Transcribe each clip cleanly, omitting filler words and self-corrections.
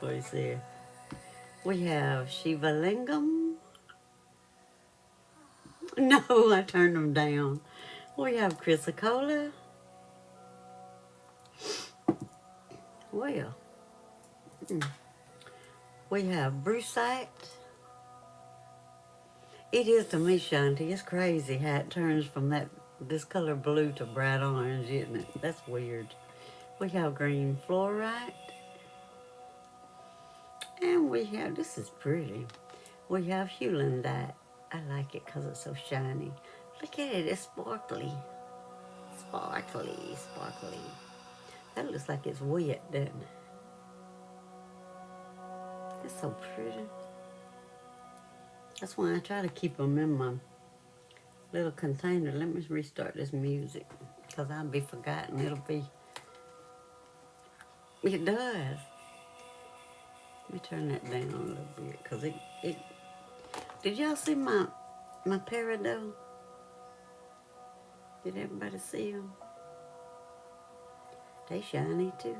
What he said. We have Shiva Lingam. No, I turned them down. We have Chrysocolla. Well, we have Brucite. It is to me, Shanti. It's crazy how it turns from this color blue to bright orange, isn't it? That's weird. We have green fluorite. And we have, this is pretty. We have Hewlandite. I like it because it's so shiny. Look at it, it's sparkly. Sparkly, sparkly. That looks like it's wet, doesn't it? It's so pretty. That's why I try to keep them in my little container. Let me restart this music because I'll be forgotten. It does. Let me turn that down a little bit because it did y'all see my peridot? Did everybody see them? They shiny too.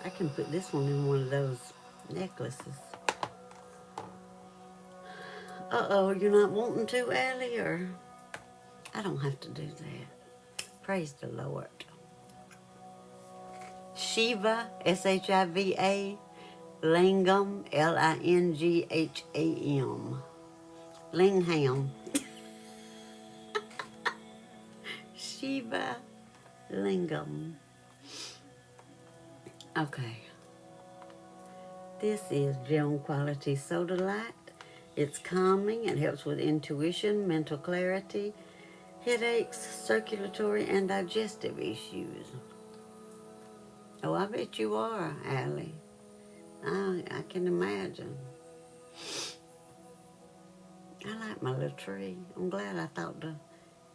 I can put this one in one of those necklaces. Uh-oh, you're not wanting to, Allie, or? I don't have to do that. Praise the Lord. Shiva, S-H-I-V-A, Lingam, L-I-N-G-H-A-M. Lingham. Shiva Lingam. Okay. This is Gem Quality Soda Light. It's calming. It helps with intuition, mental clarity, headaches, circulatory, and digestive issues. Oh, I bet you are, Allie. I can imagine. I like my little tree. I'm glad I thought to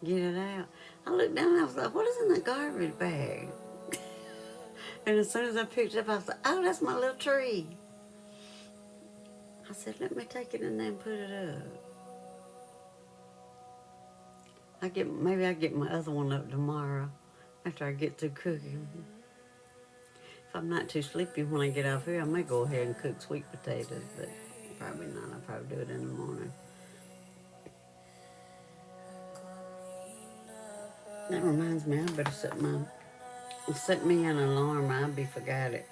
get it out. I looked down and I was like, what is in the garbage bag? And as soon as I picked it up, I was like, oh, that's my little tree. I said, let me take it in there and put it up. Maybe I'll get my other one up tomorrow after I get through cooking. If I'm not too sleepy when I get off here, I may go ahead and cook sweet potatoes, but probably not. I'll probably do it in the morning. That reminds me, I better set me an alarm. I'll be forgot it.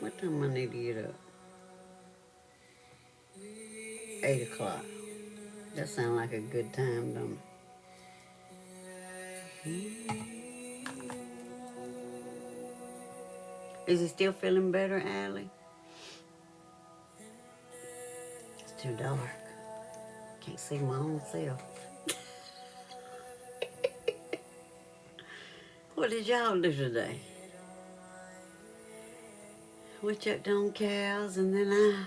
What time I need to get up? 8 o'clock. That sounds like a good time, don't it? Is it still feeling better, Allie? It's too dark. Can't see my own self. What did y'all do today? We checked on cows and then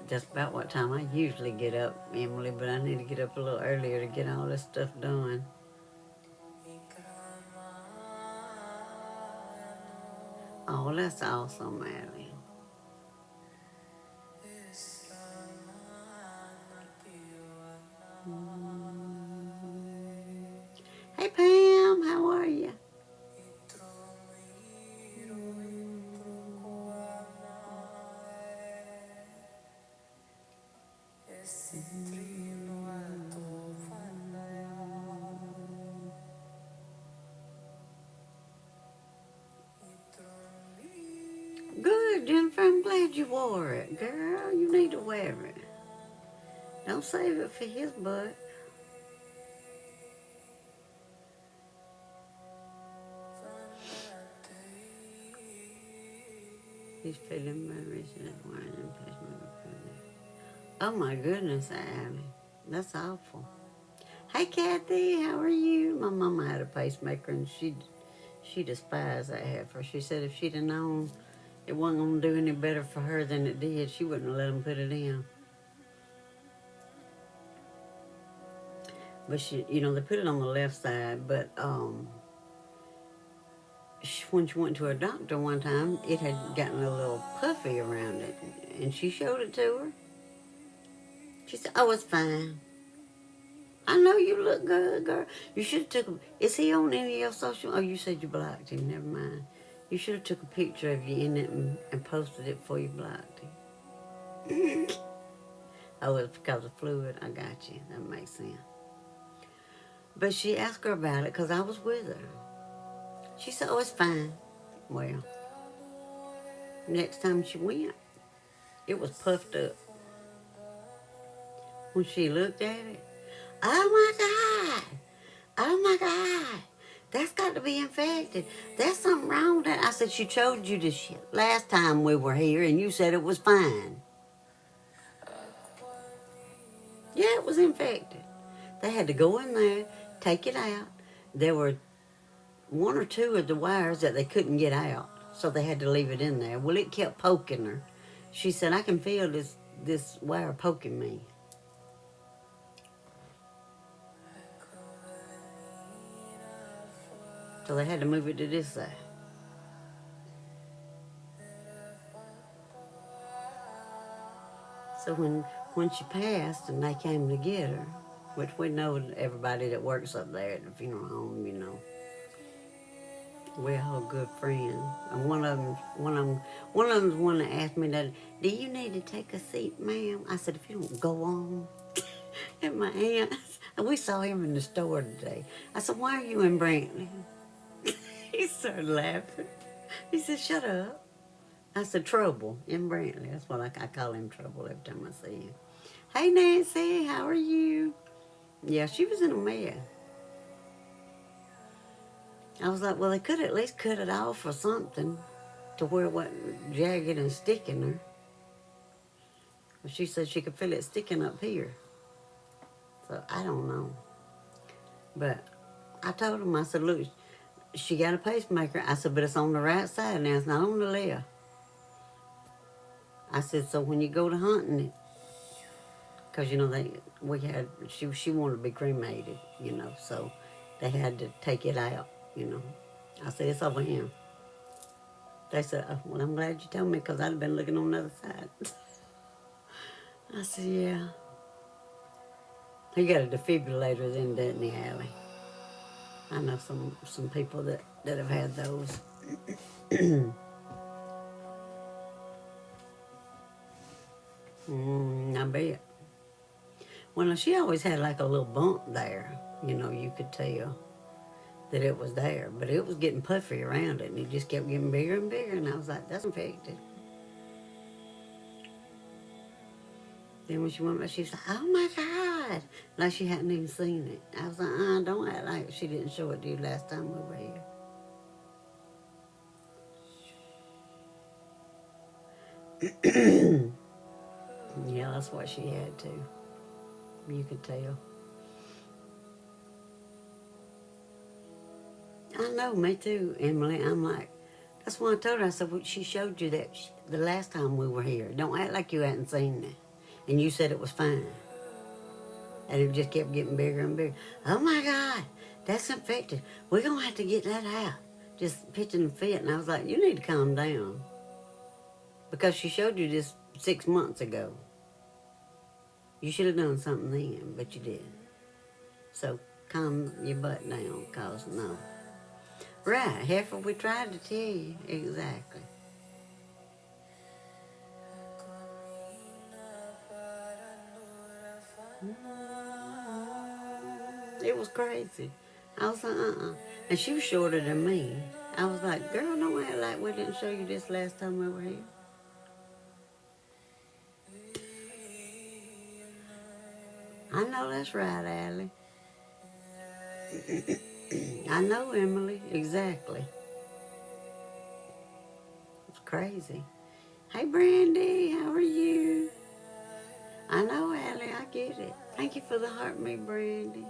That's about what time I usually get up, Emily, but I need to get up a little earlier to get all this stuff done. Oh, that's awesome, Allie. Hey, Pam, how are you? Good, Jennifer, I'm glad you wore it. Girl, you need to wear it. Don't save it for his butt. He's feeling very rich. Oh my goodness, Allie. That's awful. Hey, Kathy, how are you? My mama had a pacemaker and she despised that heifer. She said if she'd have known it wasn't going to do any better for her than it did, she wouldn't have let them put it in. But they put it on the left side, but when she went to her doctor one time, it had gotten a little puffy around it, and she showed it to her. She said, oh, it's fine. I know you look good, girl. You should have took a... Is he on any of your social... Oh, you said you blocked him. Never mind. You should have took a picture of you in it and posted it before you blocked him. Oh, it's because of fluid. I got you. That makes sense. But she asked her about it because I was with her. She said, oh, it's fine. Well, next time she went, it was puffed up. When she looked at it, oh my God, oh my God, that's got to be infected. There's something wrong with that. I said, she showed you this shit last time we were here and you said it was fine. Yeah, it was infected. They had to go in there, take it out. There were one or two of the wires that they couldn't get out, so they had to leave it in there. Well, it kept poking her. She said, I can feel this wire poking me. So they had to move it to this side. So when she passed and they came to get her, which we know everybody that works up there at the funeral home, you know, we're all good friends. And one of them's the one that asked me that, do you need to take a seat, ma'am? I said, if you don't go on. And my aunt, we saw him in the store today. I said, why are you in Brantley? He started laughing. He said, shut up. I said, Trouble in Brantley. That's what I call him, Trouble, every time I see him. Hey, Nancy, how are you? Yeah, she was in a mess. I was like, well, they could at least cut it off or something to where it wasn't jagged and sticking her. But she said she could feel it sticking up here. So I don't know. But I told him, I said, look, she got a pacemaker. I said, but it's on the right side now. It's not on the left. I said, so when you go to hunting it, because, you know, she wanted to be cremated, you know, so they had to take it out, you know. I said, it's over him. They said, oh, well, I'm glad you told me because I'd have been looking on the other side. I said, yeah. He got a defibrillator then, doesn't he, Allie? I know some people that have had those. I bet. Well, she always had like a little bump there. You know, you could tell that it was there. But it was getting puffy around it, and it just kept getting bigger and bigger. And I was like, that's infected. Then when she went back, she was like, oh my God. Like she hadn't even seen it. I was like, don't act like she didn't show it to you last time we were here. Yeah, that's what she had to. You could tell. I know, me too, Emily. I'm like, that's why I told her. I said, well, she showed you that the last time we were here. Don't act like you hadn't seen it. And you said it was fine. And it just kept getting bigger and bigger. Oh my God, that's infected. We're going to have to get that out. Just pitching a fit. And I was like, you need to calm down. Because she showed you this 6 months ago. You should have done something then, but you didn't. So calm your butt down, cause no. Right, heifer, we tried to tell you. Exactly. It was crazy. I was like, And she was shorter than me. I was like, girl, don't act like we didn't show you this last time we were here. I know that's right, Allie. I know, Emily, exactly. It's crazy. Hey, Brandy, how are you? I know, Allie, I get it. Thank you for the heart, me, Brandy.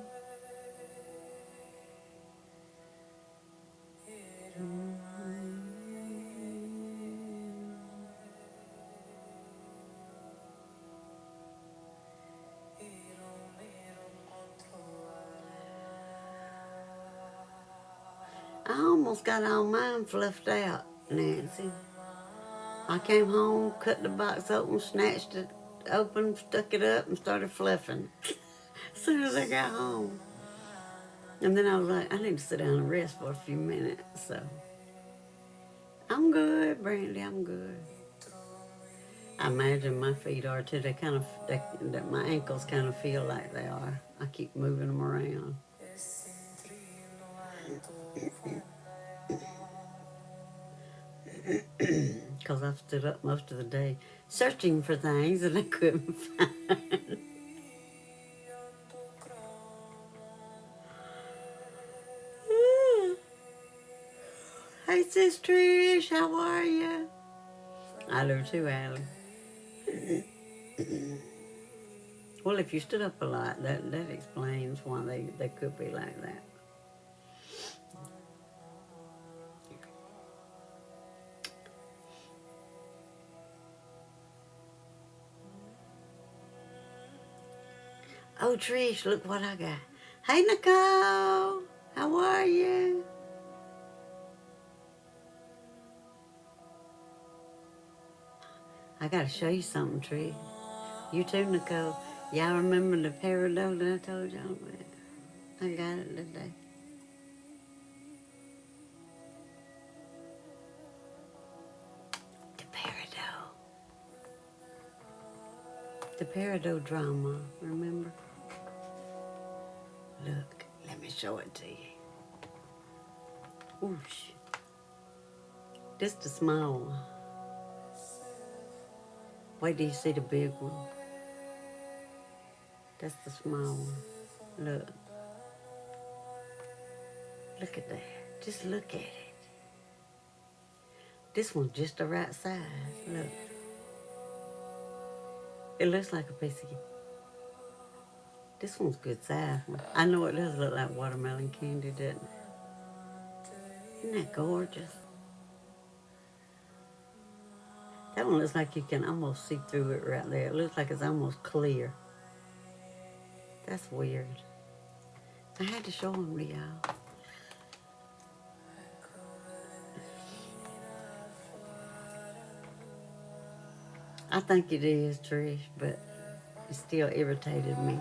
I almost got all mine fluffed out, Nancy. I came home, cut the box open, snatched open, stuck it up, and started fluffing as soon as I got home. And then I was like, I need to sit down and rest for a few minutes. So I'm good, Brandy. I'm good. I imagine my feet are too. My ankles kind of feel like they are. I keep moving them around. Because I've stood up most of the day searching for things that I couldn't find. Hey, Sis Trish, how are you? I do too, Allie. Well, if you stood up a lot, that explains why they could be like that. Oh, Trish, look what I got. Hey, Nicole, how are you? I got to show you something, Trish. You too, Nicole. Y'all remember the peridot that I told y'all about? I got it today. The peridot. The peridot drama, remember? Look, let me show it to you. Whoosh. This the small one. Wait till you see the big one. That's the small one. Look. Look at that. Just look at it. This one's just the right size. Look. It looks like a piece of... This one's good size. I know it does look like watermelon candy, doesn't it? Isn't that gorgeous? That one looks like you can almost see through it right there. It looks like it's almost clear. That's weird. I had to show them to y'all. I think it is, Trish, but it still irritated me.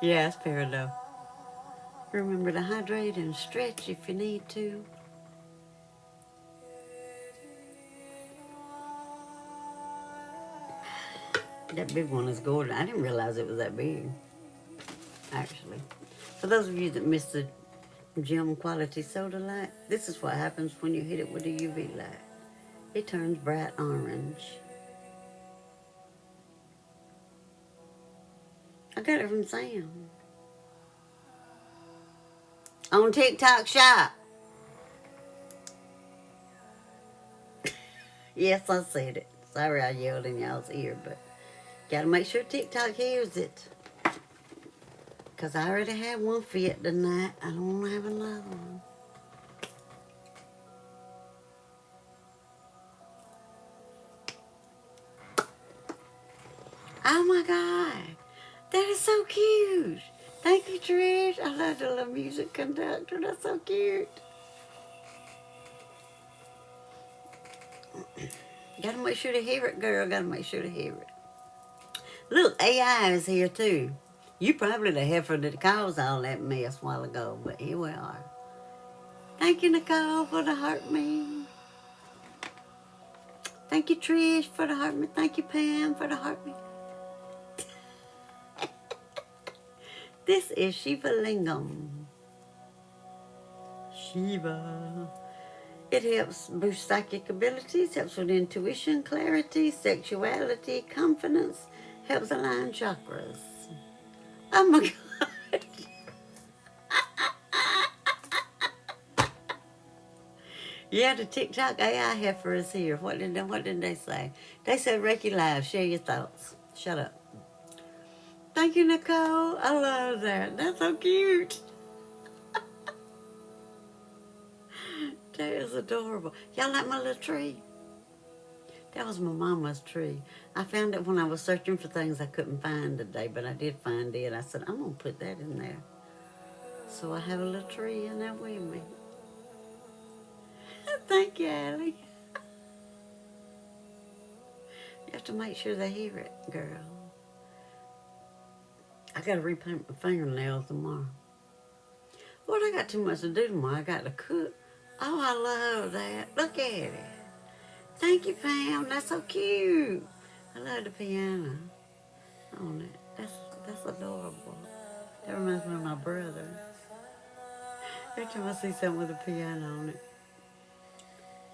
Yeah, it's peridot. Remember to hydrate and stretch if you need to. That big one is gorgeous. I didn't realize it was that big, actually. For those of you that missed the gem quality soda light, this is what happens when you hit it with a UV light. It turns bright orange. I got it from Sam. On TikTok Shop. Yes, I said it. Sorry I yelled in y'all's ear, but gotta make sure TikTok hears it. Because I already had one fit tonight. I don't want to have another one. Oh my God. That is so cute. Thank you, Trish. I love the little music conductor. That's so cute. Gotta make sure to hear it, girl. Gotta make sure to hear it. Look, AI is here too. You probably the heifer that caused all that mess a while ago, but here we are. Thank you, Nicole, for the heart me. Thank you, Trish, for the heart me. Thank you, Pam, for the heart me. This is Shiva Lingam. Shiva. It helps boost psychic abilities, helps with intuition, clarity, sexuality, confidence, helps align chakras. Oh my God. Yeah, the TikTok AI heifer is here. What did they say? They said Reiki Live, share your thoughts. Shut up. Thank you, Nicole. I love that. That's so cute. That is adorable. Y'all like my little tree? That was my mama's tree. I found it when I was searching for things I couldn't find today, but I did find it. I said, I'm going to put that in there. So I have a little tree in there with me. Thank you, Allie. You have to make sure they hear it, girl. I gotta repaint my fingernails tomorrow. Lord, I got too much to do tomorrow. I got to cook. Oh, I love that. Look at it. Thank you, Pam. That's so cute. I love the piano on it. That's adorable. That reminds me of my brother. Every time I see something with a piano on it.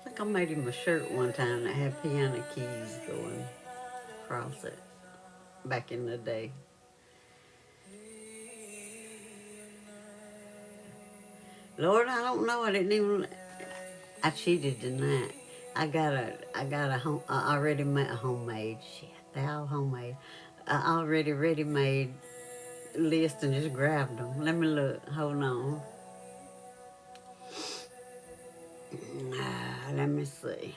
I think I made him a shirt one time that had piano keys going across it back in the day. Lord, I don't know. I didn't even. I cheated tonight. I already made a homemade shit. They're all homemade. I already ready-made list and just grabbed them. Let me look. Hold on. Let me see.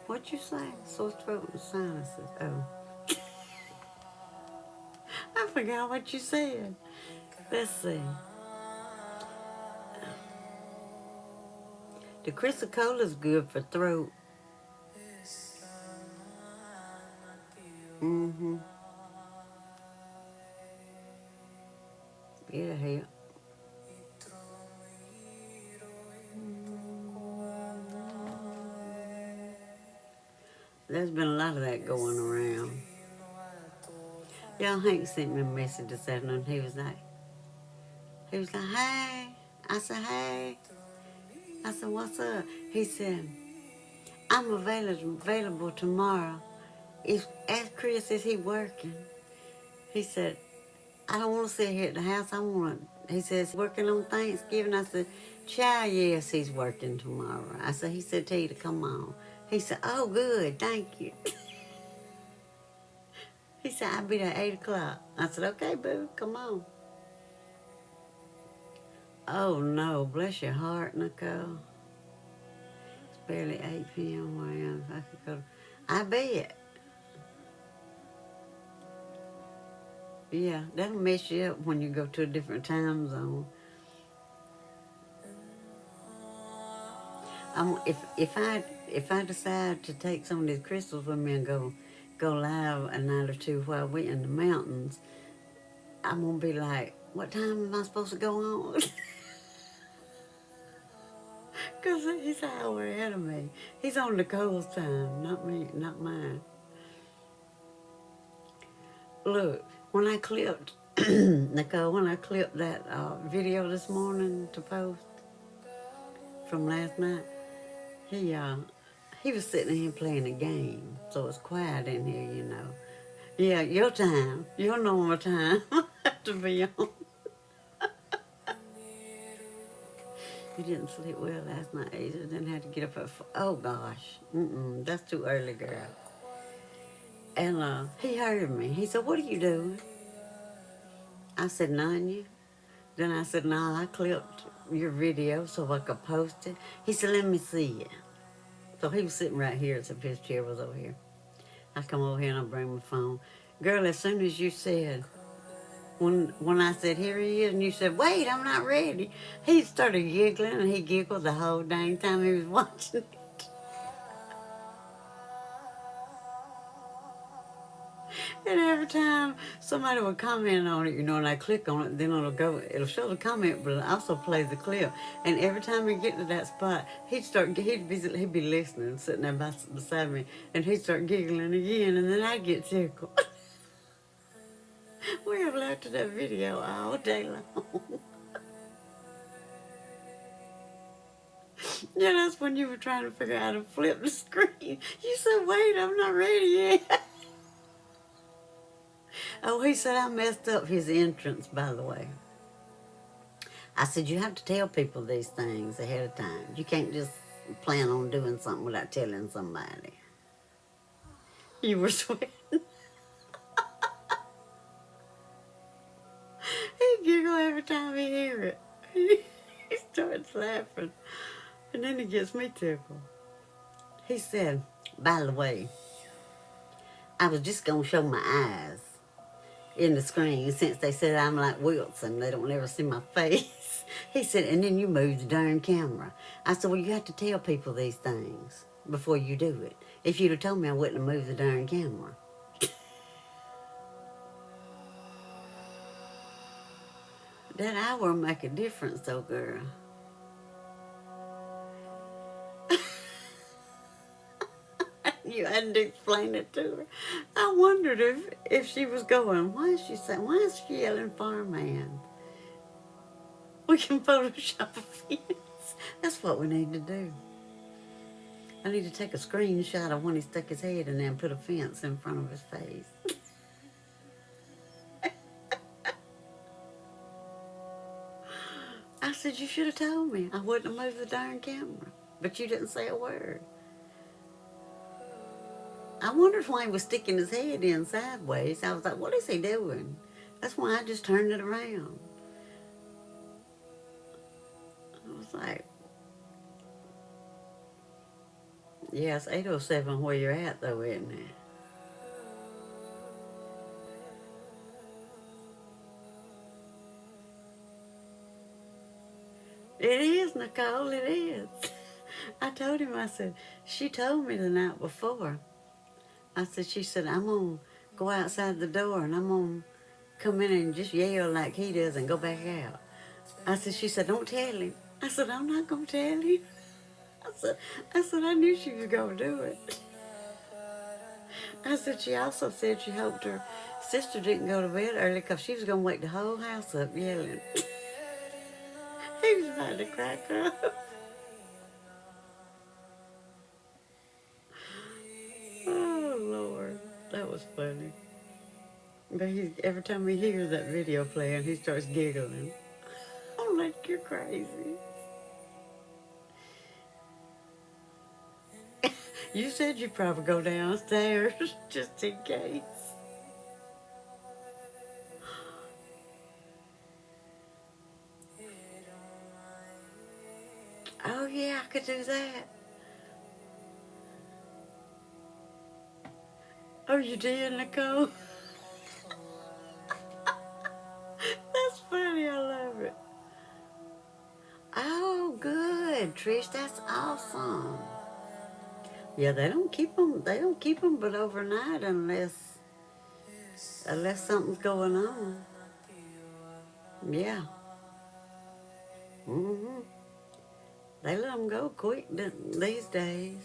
What you say? Sore throat and sinuses. Oh. I forgot what you said. Let's see. The Crisicola's good for throat. Mm-hmm. It'll help. There's been a lot of that going around. Y'all, Hank sent me a message this afternoon. He was like, hey. I said, hey. I said, what's up? He said, I'm available tomorrow. Ask Chris, is he working? He said, I don't want to sit here at the house. He says, working on Thanksgiving. I said, child, yes, he's working tomorrow. He said, tell you to come on. He said, oh, good, thank you. He said, I'll be there at 8 o'clock. I said, okay, boo, come on. Oh, no, bless your heart, Nicole. It's barely 8 p.m. where I am. If I could go. I bet. Yeah, that'll mess you up when you go to a different time zone. If I decide to take some of these crystals with me and go live a night or two while we're in the mountains, I'm gonna be like, what time am I supposed to go on? Because he's an hour ahead of me. He's on Nicole's time, not me, not mine. Look, when I clipped, Nicole, when I clipped that video this morning to post from last night, he was sitting here playing a game, so it's quiet in here, you know. Yeah, your time, your normal time to be on. You didn't sleep well last night, Asia. Didn't have to get up at 4. Oh, gosh. That's too early, girl. And he heard me. He said, what are you doing? I said, none. Then I said, no, I clipped your video so I could post it. He said, let me see it. So he was sitting right here as if his chair was over here. I come over here and I bring my phone. Girl, as soon as you said, when I said, here he is, and you said, wait, I'm not ready, he started giggling, and he giggled the whole dang time he was watching it. And every time somebody would comment on it, you know, and I click on it, then it'll show the comment, but it also plays the clip. And every time we get to that spot, he'd be listening, sitting there beside me, and he'd start giggling again, and then I'd get tickled. We have looked at that video all day long. Yeah, that's when you were trying to figure out how to flip the screen. You said, wait, I'm not ready yet. Oh, he said I messed up his entrance, by the way. I said, you have to tell people these things ahead of time. You can't just plan on doing something without telling somebody. You were sweating. He giggle every time he hear it. He starts laughing. And then he gets me tickled. He said, by the way, I was just going to show my eyes. in the screen, since they said I'm like Wilson. They don't ever see my face. He said, and then you move the darn camera. I said, well, you have to tell people these things before you do it. If you'd have told me, I wouldn't have moved the darn camera. That hour will make a difference, though, girl. You hadn't explained it to her. I wondered if she was going, why is she saying, why is she yelling farmhand? We can Photoshop a fence. That's what we need to do. I need to take a screenshot of when he stuck his head in there and put a fence in front of his face. I said, you should have told me. I wouldn't have moved the darn camera. But you didn't say a word. I wondered why he was sticking his head in sideways. I was like, what is he doing? That's why I just turned it around. I was like, yeah, it's 8:07 where you're at, though, isn't it? It is, Nicole, it is. I told him, I said, she told me the night before. I said, she said, I'm going to go outside the door and I'm going to come in and just yell like he does and go back out. I said, she said, don't tell him. I said, I'm not going to tell him. I said, I knew she was going to do it. I said, she also said she hoped her sister didn't go to bed early because she was going to wake the whole house up yelling. He was about to crack up. Oh, Lord. That was funny. But every time he hears that video playing, he starts giggling. I'm like, you're crazy. You said you'd probably go downstairs just in case. Oh, yeah, I could do that. Oh, you did, Nicole? That's funny. I love it. Oh, good, Trish. That's awesome. Yeah, they don't keep them. They don't keep them but overnight unless something's going on. Yeah. Mhm. They let them go quick these days.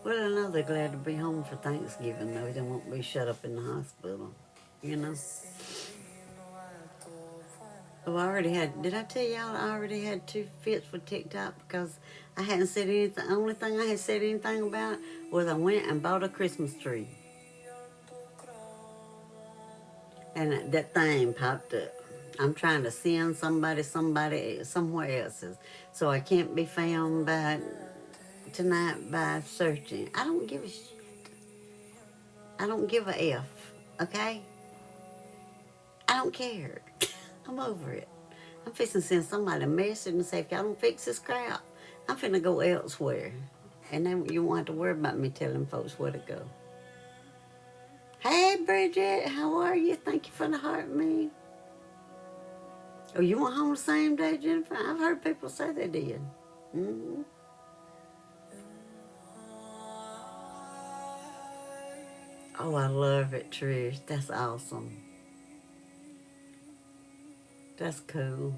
Well, I know they're glad to be home for Thanksgiving, though. They won't be shut up in the hospital, you know. Oh, I already had, did I tell y'all I already had 2 fits with TikTok because I hadn't said anything. The only thing I had said anything about was I went and bought a Christmas tree. And that thing popped up. I'm trying to send somebody somewhere else's. So I can't be found by tonight by searching. I don't give a shit. I don't give a F, okay? I don't care. I'm over it. I'm fixing to send somebody a message and say, if y'all don't fix this crap, I'm finna go elsewhere. And then you won't have to worry about me telling folks where to go. Hey, Bridget, how are you? Thank you for the heart, me. Oh, you went home the same day, Jennifer? I've heard people say they did. Mm-hmm. Oh, I love it, Trish. That's awesome. That's cool.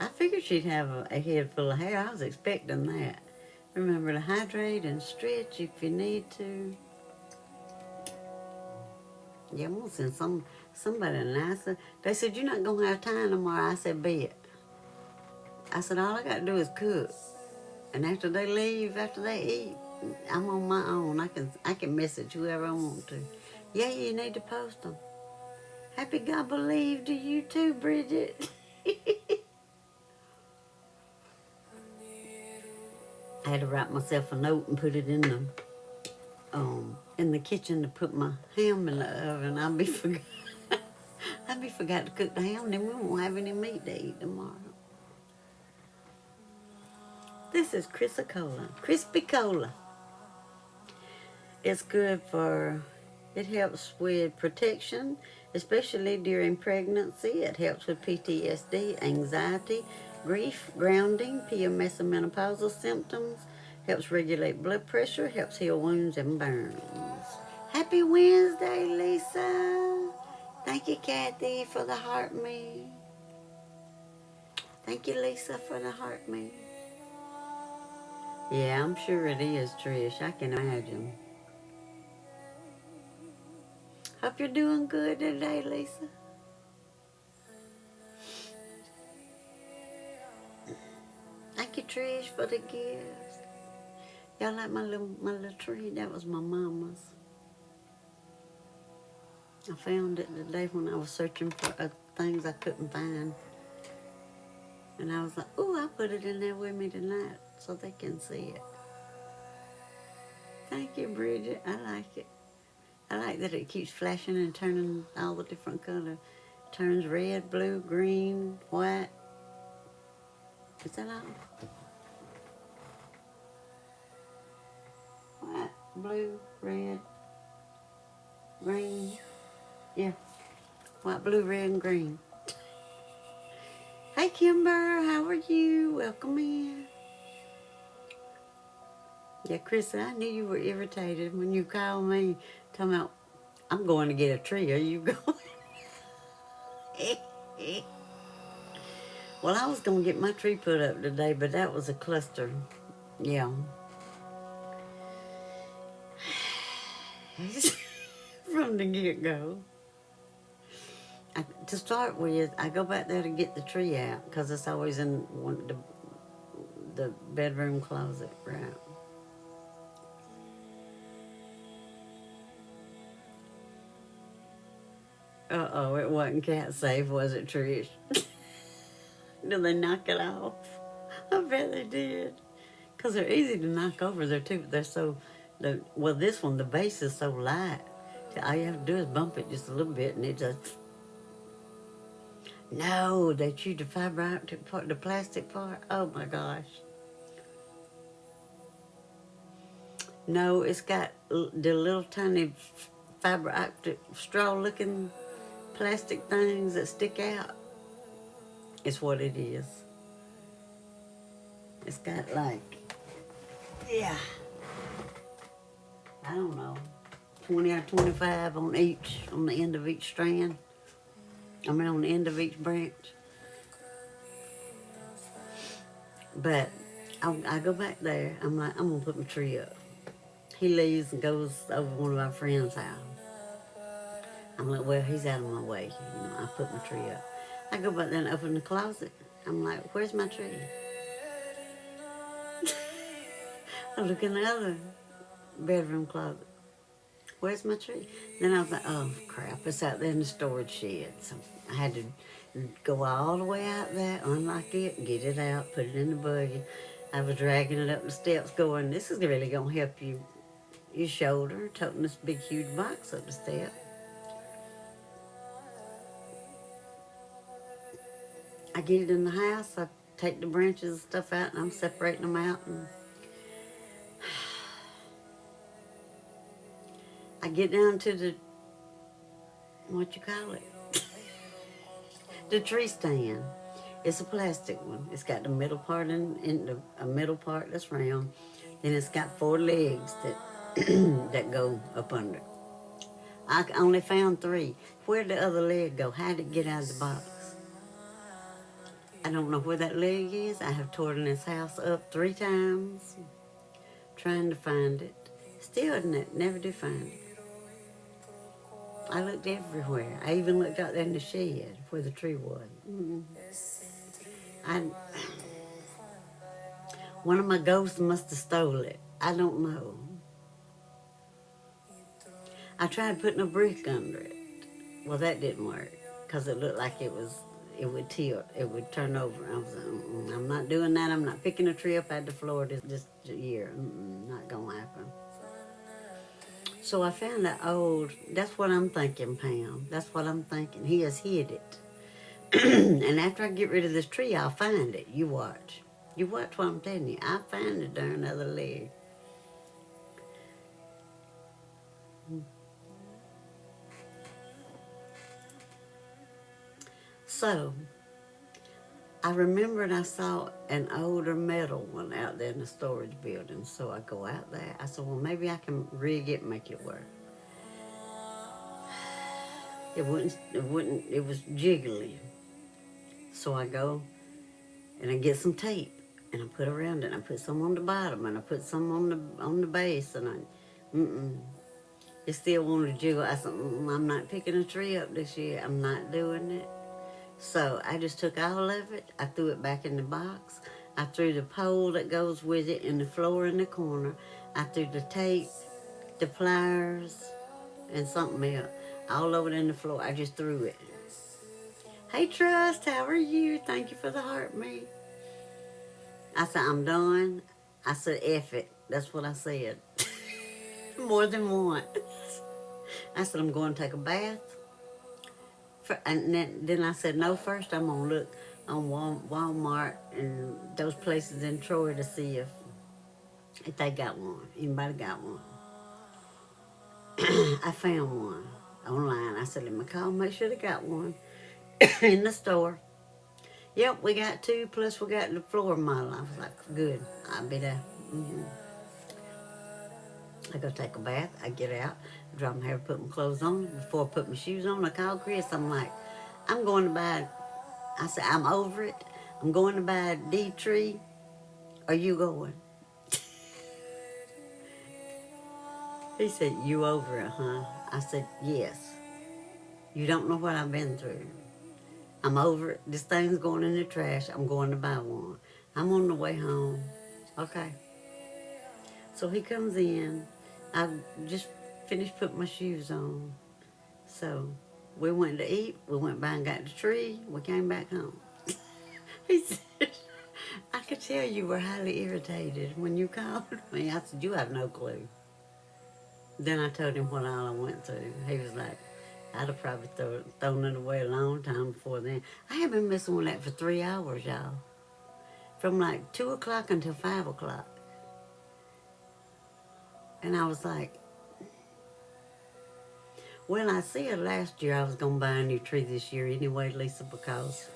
I figured she'd have a head full of hair. I was expecting that. Remember to hydrate and stretch if you need to. Yeah, I'm gonna send somebody nicer. They said, you're not gonna have time tomorrow. I said, bet. I said, all I gotta do is cook. And after they leave, after they eat, I'm on my own. I can message whoever I want to. Yeah, you need to post them. Happy God believe to you too, Bridget. I had to write myself a note and put it in the kitchen to put my ham in the oven. I'll be forgot to cook the ham, then we won't have any meat to eat tomorrow. This is Crispy Cola. It's good for It helps with protection, especially during pregnancy. It helps with PTSD, anxiety, grief, grounding, PMS and menopausal symptoms. Helps regulate blood pressure, helps heal wounds and burns. Happy Wednesday, Lisa. Thank you, Kathy, for the heart me. Thank you, Lisa, for the heart me. Yeah, I'm sure it is, Trish. I can imagine. Hope you're doing good today, Lisa. Thank you, Trish, for the gifts. Y'all like my little tree? That was my mama's. I found it the day when I was searching for things I couldn't find. And I was like, oh, I'll put it in there with me tonight so they can see it. Thank you, Bridget. I like it. I like that it keeps flashing and turning all the different colors. Turns red, blue, green, white. Is that all? White, blue, red, green. Yeah. White, blue, red, and green. Hey, Kimber. How are you? Welcome in. Yeah, Chris, I knew you were irritated when you called me talking about, I'm going to get a tree. Are you going? Well, I was going to get my tree put up today, but that was a cluster. Yeah. From the get-go. To start with, I go back there to get the tree out because it's always in the bedroom closet, right? Uh-oh, it wasn't cat safe, was it, Trish? Did they knock it off? I bet they did. Because they're easy to knock over there, too. They're so, well, this one, the base is so light. All you have to do is bump it just a little bit and it just... No, they chewed the fiber optic part, the plastic part. Oh, my gosh. No, it's got the little tiny fiber optic straw-looking plastic things that stick out. It's what it is. It's got like, yeah, I don't know, 20 or 25 on the end of each strand. I mean, on the end of each branch. But I go back there. I'm like, I'm going to put my tree up. He leaves and goes over one of our friends' house. I'm like, well, he's out of my way. You know, I put my tree up. I go back there and open the closet. I'm like, where's my tree? I look in the other bedroom closet. Where's my tree? Then I was like, oh, crap, it's out there in the storage shed. So I had to go all the way out there, unlock it, get it out, put it in the buggy. I was dragging it up the steps going, this is really going to help you, your shoulder, toting this big, huge box up the step. I get it in the house, I take the branches and stuff out, and I'm separating them out. And I get down to the, what you call it? The tree stand. It's a plastic one. It's got the middle part a middle part that's round. Then it's got 4 legs that that go up under. I only found 3. Where'd the other leg go? How'd it get out of the box? I don't know where that leg is. I have torn this house up 3 times trying to find it. Still never do find it. I looked everywhere. I even looked out there in the shed where the tree was. One of my ghosts must have stole it. I don't know. I tried putting a brick under it. Well, that didn't work because it looked like it would tilt. It would turn over. I was like, I'm not doing that. I'm not picking a tree up out of the floor this year. Not going to happen. So I found that old, that's what I'm thinking, Pam. That's what I'm thinking. He has hid it. And after I get rid of this tree, I'll find it. You watch. You watch what I'm telling you. I'll find the darn other leg. So I remembered I saw an older metal one out there in the storage building. So I go out there. I said, well, maybe I can rig it and make it work. It was jiggly. So I go and I get some tape and I put around it. And I put some on the bottom and I put some on the base and it still wanted to jiggle. I said, I'm not picking a tree up this year. I'm not doing it. So I just took all of it. I threw it back in the box. I threw the pole that goes with it in the floor in the corner. I threw the tape, the pliers, and something else all over it in the floor. I just threw it. Hey, Trust, how are you? Thank you for the heart, me. I said, I'm done. I said, F it. That's what I said. More than once. I said, I'm going to take a bath. And then I said, no, first I'm going to look on Walmart and those places in Troy to see if they got one. Anybody got one? I found one online. I said, let me call, make sure they got one in the store. Yep, we got two, plus we got the floor model. I was like, good, I'll be there. I go take a bath, I get out, dry my hair, put my clothes on. Before I put my shoes on, I call Chris. I'm like, I'm going to buy, I said, I'm over it. I'm going to buy a D tree. Are you going? He said, you over it, huh? I said, yes. You don't know what I've been through. I'm over it. This thing's going in the trash. I'm going to buy one. I'm on the way home. Okay. So he comes in. I just finished putting my shoes on. So we went to eat. We went by and got the tree. We came back home. He said, I could tell you were highly irritated when you called me. I said, you have no clue. Then I told him what all I went through. He was like, I'd have probably thrown it away a long time before then. I had been messing with that for 3 hours, y'all. From like 2 o'clock until 5 o'clock. And I was like, well, I said last year I was going to buy a new tree this year anyway, Lisa, because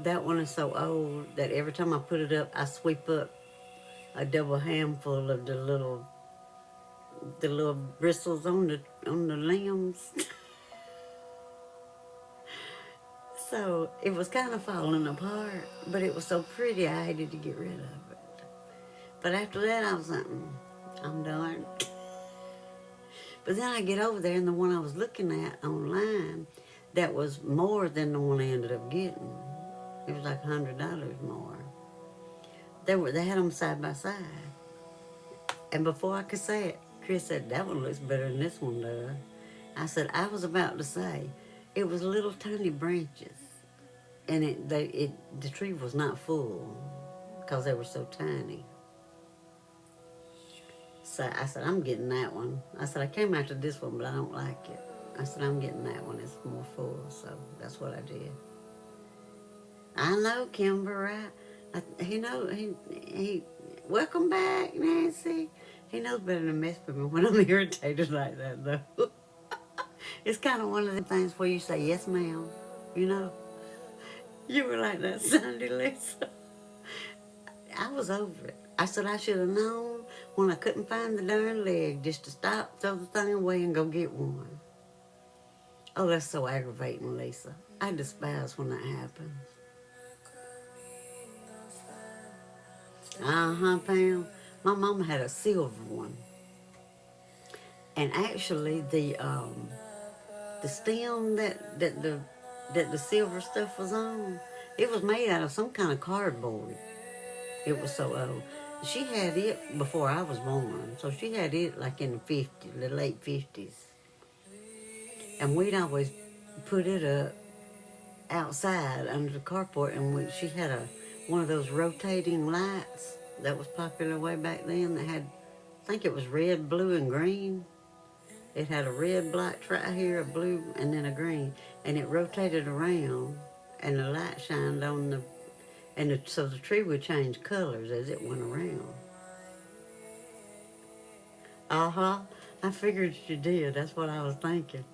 that one is so old that every time I put it up, I sweep up a double handful of the little bristles on the limbs. So it was kind of falling apart, but it was so pretty I hated to get rid of it. But after that, I was like, I'm done. But then I get over there, and the one I was looking at online, that was more than the one I ended up getting. It was like $100 more. They had them side by side. And before I could say it, Chris said, that one looks better than this one does. I said, I was about to say, it was little tiny branches. And the tree was not full because they were so tiny. So I said, I'm getting that one. I said, I came after this one, but I don't like it. I said, I'm getting that one. It's more full. So that's what I did. I know, Kimber, right? He welcome back, Nancy. He knows better than mess with me when I'm irritated like that, though. It's kind of one of the things where you say, yes, ma'am, you know. You were like that Sunday, Lisa. I was over it. I said I should have known when I couldn't find the darn leg just to stop, throw the thing away, and go get one. Oh, that's so aggravating, Lisa. I despise when that happens. Pam. My mama had a silver one. And actually, the stem that the silver stuff was on, it was made out of some kind of cardboard. It was so old. She had it before I was born, so she had it like in the late 50s. And we'd always put it up outside under the carport, and she had one of those rotating lights that was popular way back then that had, I think it was red, blue, and green. It had a red light right here, a blue, and then a green. And it rotated around, and the light shined on so the tree would change colors as it went around. I figured you did. That's what I was thinking.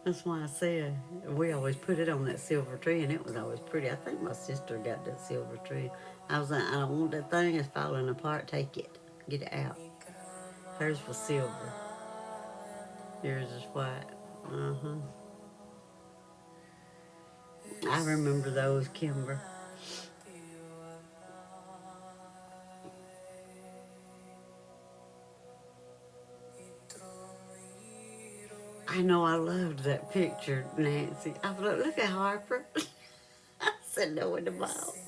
That's why I said we always put it on that silver tree, and it was always pretty. I think my sister got that silver tree. I was like, I don't want that thing. It's falling apart. Take it. Get it out. Hers was silver. Yours is white. Uh-huh. I remember those, Kimber. I know I loved that picture, Nancy. I was like, look at Harper. I said no in the mouth.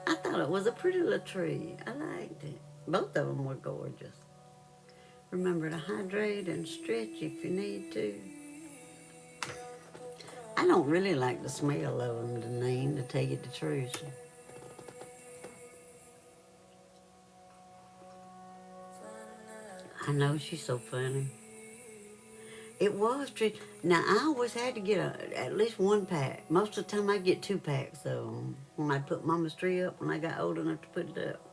I thought it was a pretty little tree. I liked it. Both of them were gorgeous. Remember to hydrate and stretch if you need to. I don't really like the smell of them, Deneen, to tell you the truth. I know she's so funny. It was true. Now, I always had to get at least one pack. Most of the time, I get 2 packs of them. When I put Mama's tree up, when I got old enough to put it up.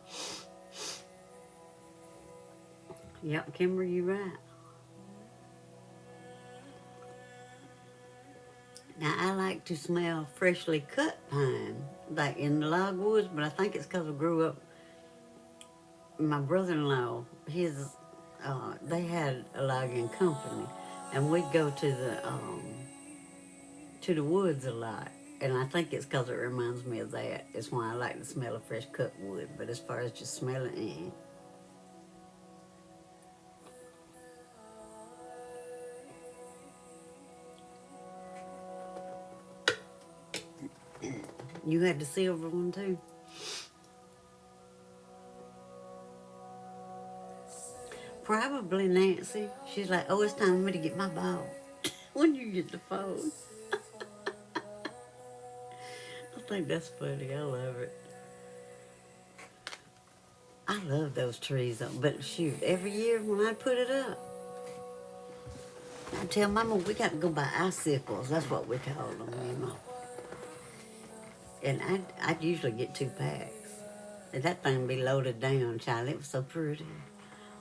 Yep, Kimber, you right. Now, I like to smell freshly cut pine, like in the logwoods, but I think it's because I grew up, my brother-in-law, they had a logging company, and we'd go to the woods a lot. And I think it's because it reminds me of that. It's why I like the smell of fresh cut wood. But as far as just smelling, You had the silver one too? Probably, Nancy. She's like, oh, it's time for me to get my ball. When you get the phone. I think that's funny. I love it. I love those trees, though. But shoot, every year when I put it up, I tell Mama we got to go buy icicles. That's what we call them. And I'd usually get 2 packs. And that thing would be loaded down, child. It was so pretty.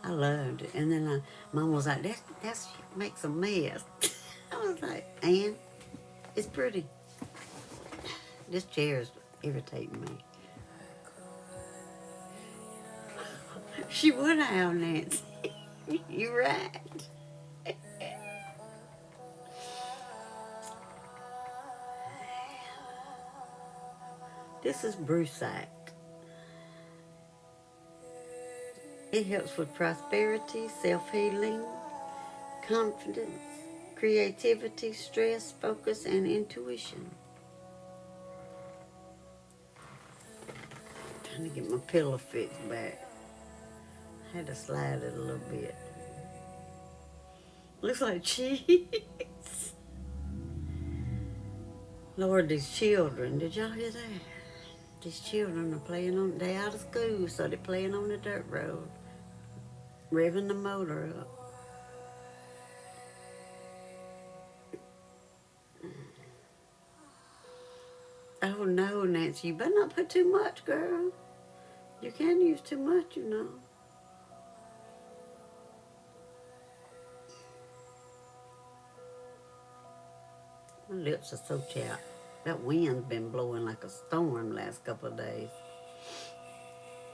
I loved it. And then Mom was like, that makes a mess. I was like, Ann, it's pretty. This chair is irritating me. She would have, Nancy. You're right. This is Brucite. It helps with prosperity, self-healing, confidence, creativity, stress, focus, and intuition. Trying to get my pillow fixed back. I had to slide it a little bit. Looks like cheese. Lord, these children, did y'all hear that? These children are playing on, they out of school, so they're playing on the dirt road, revving the motor up. Oh no, Nancy, you better not put too much, girl. You can use too much, you know. My lips are so chapped. That wind's been blowing like a storm last couple of days.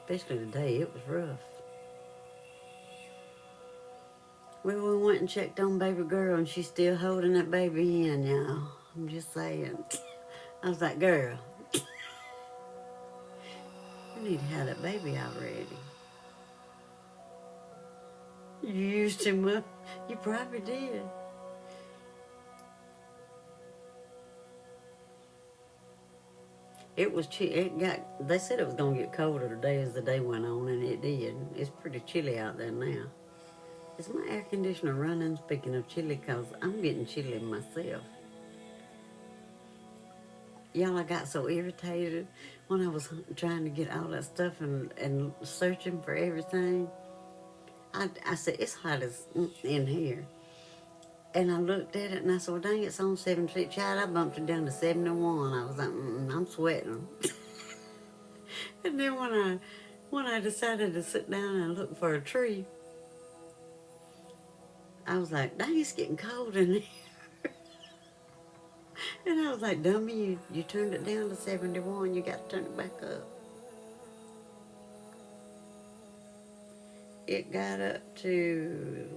Especially today, it was rough. Well, we went and checked on baby girl, and she's still holding that baby in, y'all. I'm just saying. I was like, girl, you need to have that baby already. You used too much. You probably did. It was they said it was going to get colder today as the day went on, and it did. It's pretty chilly out there now. Is my air conditioner running? Speaking of chilly, because I'm getting chilly myself. Y'all, I got so irritated when I was trying to get all that stuff and searching for everything. I said, it's hot as in here. And I looked at it and I said, well, dang, it's on 70. Child, I bumped it down to 71. I was like, I'm sweating. And then when I decided to sit down and look for a tree, I was like, dang, it's getting cold in there. And I was like, dummy, you turned it down to 71. You got to turn it back up. It got up to,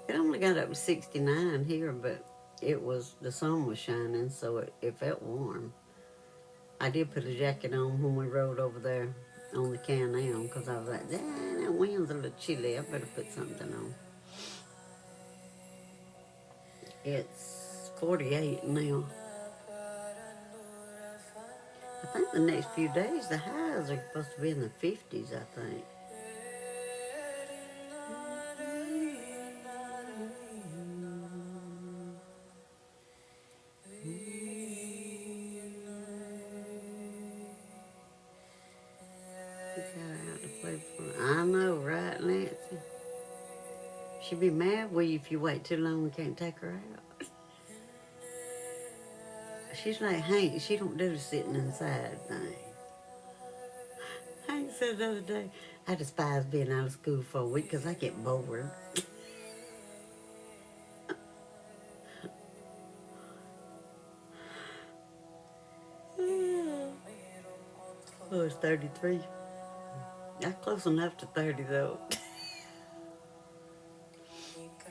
it only got up to 69 here, but the sun was shining, so it felt warm. I did put a jacket on when we rode over there on the canal because I was like, dang, that wind's a little chilly. I better put something on. It's 48 now. I think the next few days the highs are supposed to be in the 50s, I think. I know, right, Nancy? She'd be mad with you if you wait too long and can't take her out. She's like Hank. She don't do the sitting inside thing. Hank said the other day, I despise being out of school for a week because I get bored. Oh, it's 33. Not close enough to 30, though.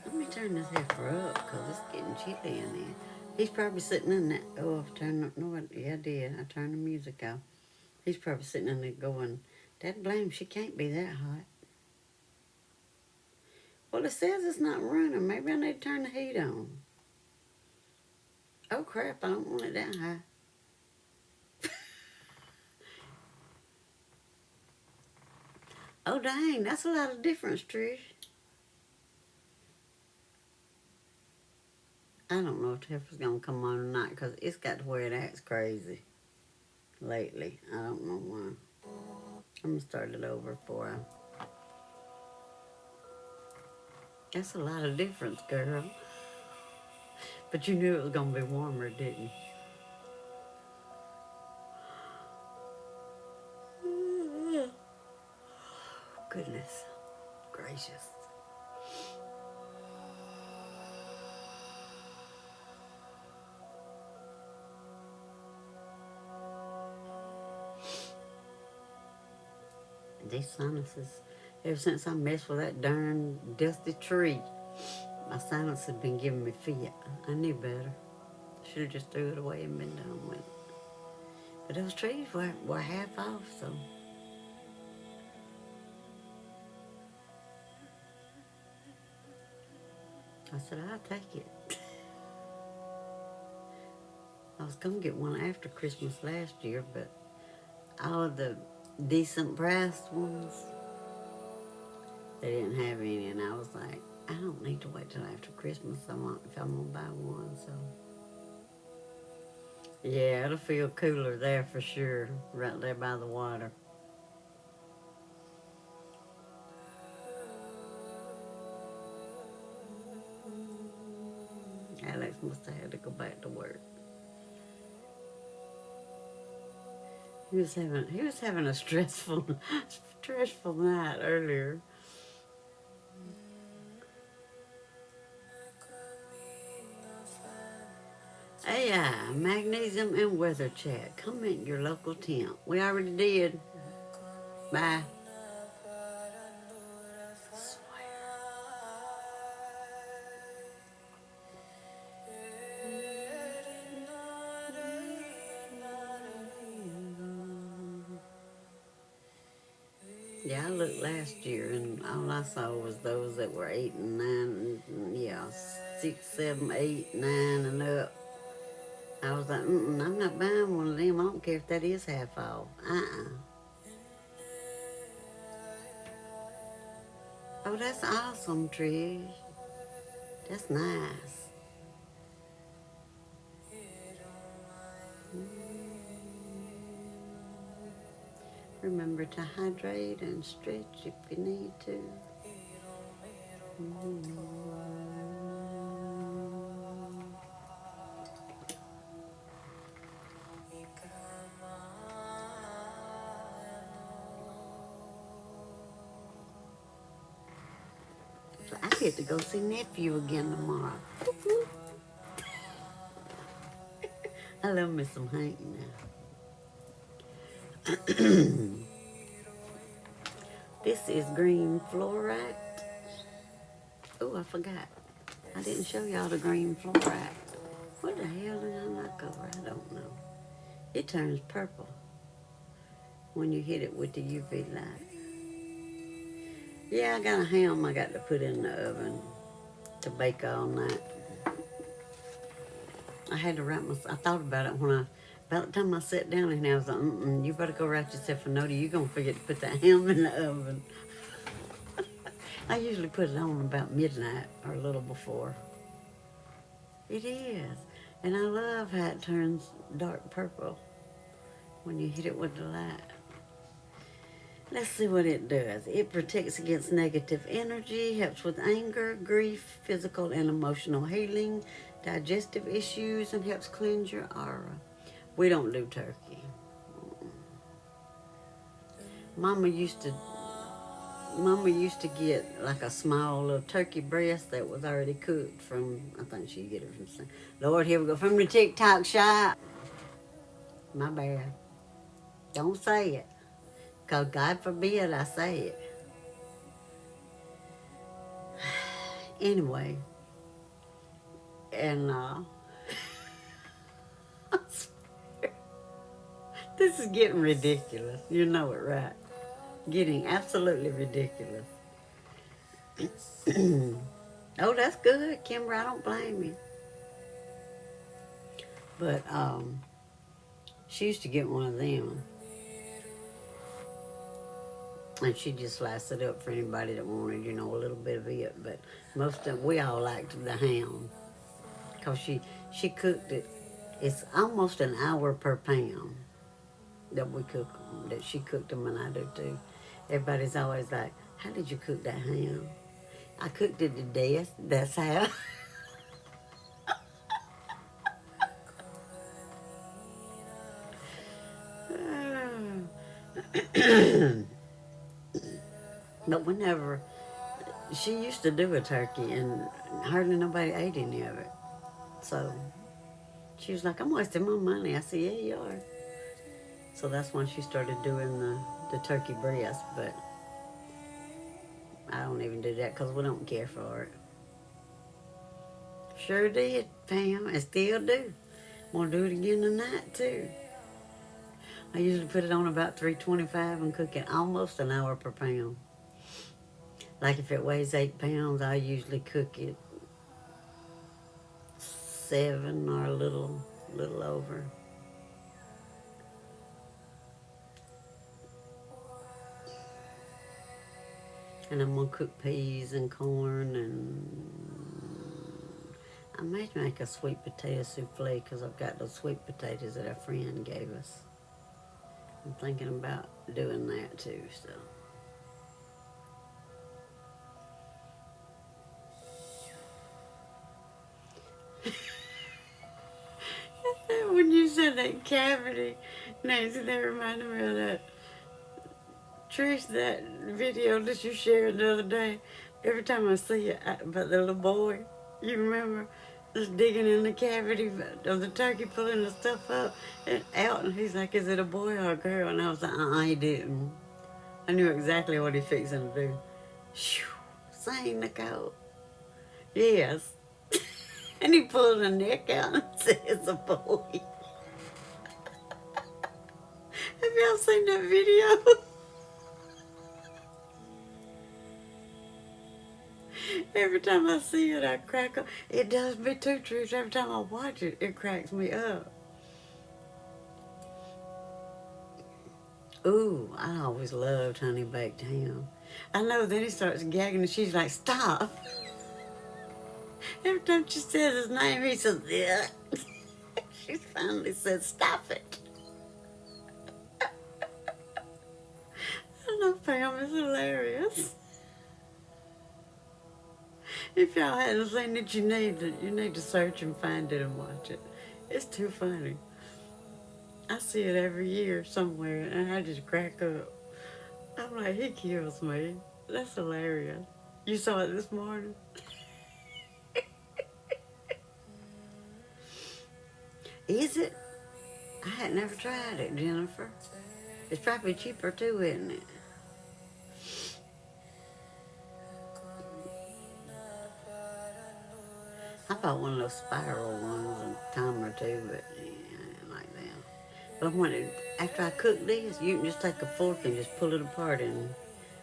Let me turn this heifer up because it's getting chilly in there. He's probably sitting in that. Oh, I've turned up. No, yeah, I did. I turned the music off. He's probably sitting in there going, Dad blame, she can't be that hot. Well, it says it's not running. Maybe I need to turn the heat on. Oh, crap, I don't want it that high. Oh, dang, that's a lot of difference, Trish. I don't know if the heifer's going to come on or not because it's got to where it acts crazy lately. I don't know why. I'm going to start it over for her. That's a lot of difference, girl. But you knew it was going to be warmer, didn't you? Goodness gracious. These sinuses, ever since I messed with that darn dusty tree, my sinus has been giving me fit. I knew better. Should have just threw it away and been done with it. But those trees were half off, so. I said, I'll take it. I was going to get one after Christmas last year, but all of the decent priced ones, they didn't have any, and I was like, I don't need to wait till after Christmas if I'm going to buy one, so. Yeah, it'll feel cooler there for sure, right there by the water. Alex must have had to go back to work. He was having a stressful night earlier. AI, magnesium and weather chat. Comment your local temp. We already did. Bye. Yeah, I looked last year and all I saw was those that were 8 and 9, and, yeah, 6, 7, 8, 9 and up. I was like, I'm not buying one of them. I don't care if that is half off. Oh, that's awesome, Trish. That's nice. Remember to hydrate and stretch if you need to. So I get to go see nephew again tomorrow. I love me some Hank now. This is green fluorite. Oh, I forgot. I didn't show y'all the green fluorite. What the hell did I knock over? I don't know. It turns purple when you hit it with the UV light. Yeah, I got a ham I got to put in the oven to bake all night. I had to write I thought about it about the time I sat down and I was like, you better go write yourself a note or you're going to forget to put that ham in the oven. I usually put it on about midnight or a little before. It is. And I love how it turns dark purple when you hit it with the light. Let's see what it does. It protects against negative energy, helps with anger, grief, physical and emotional healing, digestive issues, and helps cleanse your aura. We don't do turkey. Mama used to get like a small little turkey breast that was already cooked from, I think she'd get it from, Lord, here we go, from the TikTok shop. My bad. Don't say it. Because God forbid I say it. Anyway. And, this is getting ridiculous. You know it, right? Getting absolutely ridiculous. Oh, that's good, Kimber. I don't blame you. But, she used to get one of them. And she just sliced it up for anybody that wanted, a little bit of it. But we all liked the ham. Because she cooked it. It's almost an hour per pound that we cook them, that she cooked them, and I do too. Everybody's always like, how did you cook that ham? I cooked it to death. That's how. But whenever, she used to do a turkey and hardly nobody ate any of it. So she was like, I'm wasting my money. I said, yeah, you are. So that's when she started doing the turkey breast, but I don't even do that because we don't care for it. Sure did, Pam, and still do. Want to do it again tonight, too. I usually put it on about 325 and cook it almost an hour per pound. Like if it weighs 8 pounds, I usually cook it 7 or a little over. And I'm going to cook peas and corn, and I may make a sweet potato souffle because I've got those sweet potatoes that a friend gave us. I'm thinking about doing that too, so. When you said that cavity, Nancy, that reminded me of that. Trish, that video that you shared the other day, every time I see it, about the little boy, you remember, just digging in the cavity of the turkey, pulling the stuff up and out, and he's like, is it a boy or a girl? And I was like, he didn't. I knew exactly what he's fixing to do. Shoo, sing, Nicole. Yes. And he pulled the neck out and said, it's a boy. Have y'all seen that video? Every time I see it, I crack up. It does me too, Trish. Every time I watch it, it cracks me up. Ooh, I always loved honey baked ham. I know, then he starts gagging and she's like, stop. Every time she says his name, he says, yeah. She finally said, stop it. I know, Pam, it's hilarious. If y'all hadn't seen it, you need to search and find it and watch it. It's too funny. I see it every year somewhere, and I just crack up. I'm like, he kills me. That's hilarious. You saw it this morning? Is it? I had never tried it, Jennifer. It's probably cheaper too, isn't it? I bought one of those spiral ones a time or two, but yeah, I didn't like them. But after I cook this, you can just take a fork and just pull it apart, and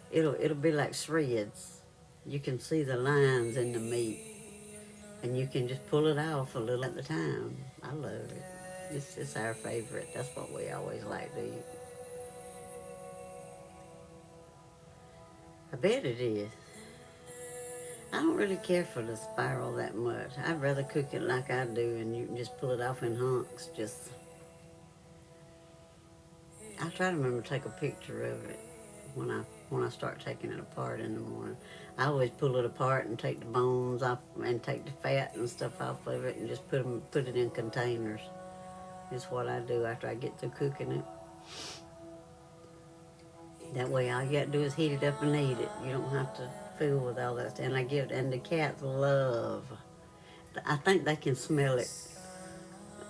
it'll be like shreds. You can see the lines in the meat, and you can just pull it off a little at the time. I love it. It's our favorite. That's what we always like to eat. I bet it is. I don't really care for the spiral that much. I'd rather cook it like I do, and you can just pull it off in hunks. I try to remember to take a picture of it when I start taking it apart in the morning. I always pull it apart and take the bones off and take the fat and stuff off of it and just put it in containers. Is what I do after I get through cooking it. That way all you got to do is heat it up and eat it. You don't have to fool with all that stuff. And the cats love. I think they can smell it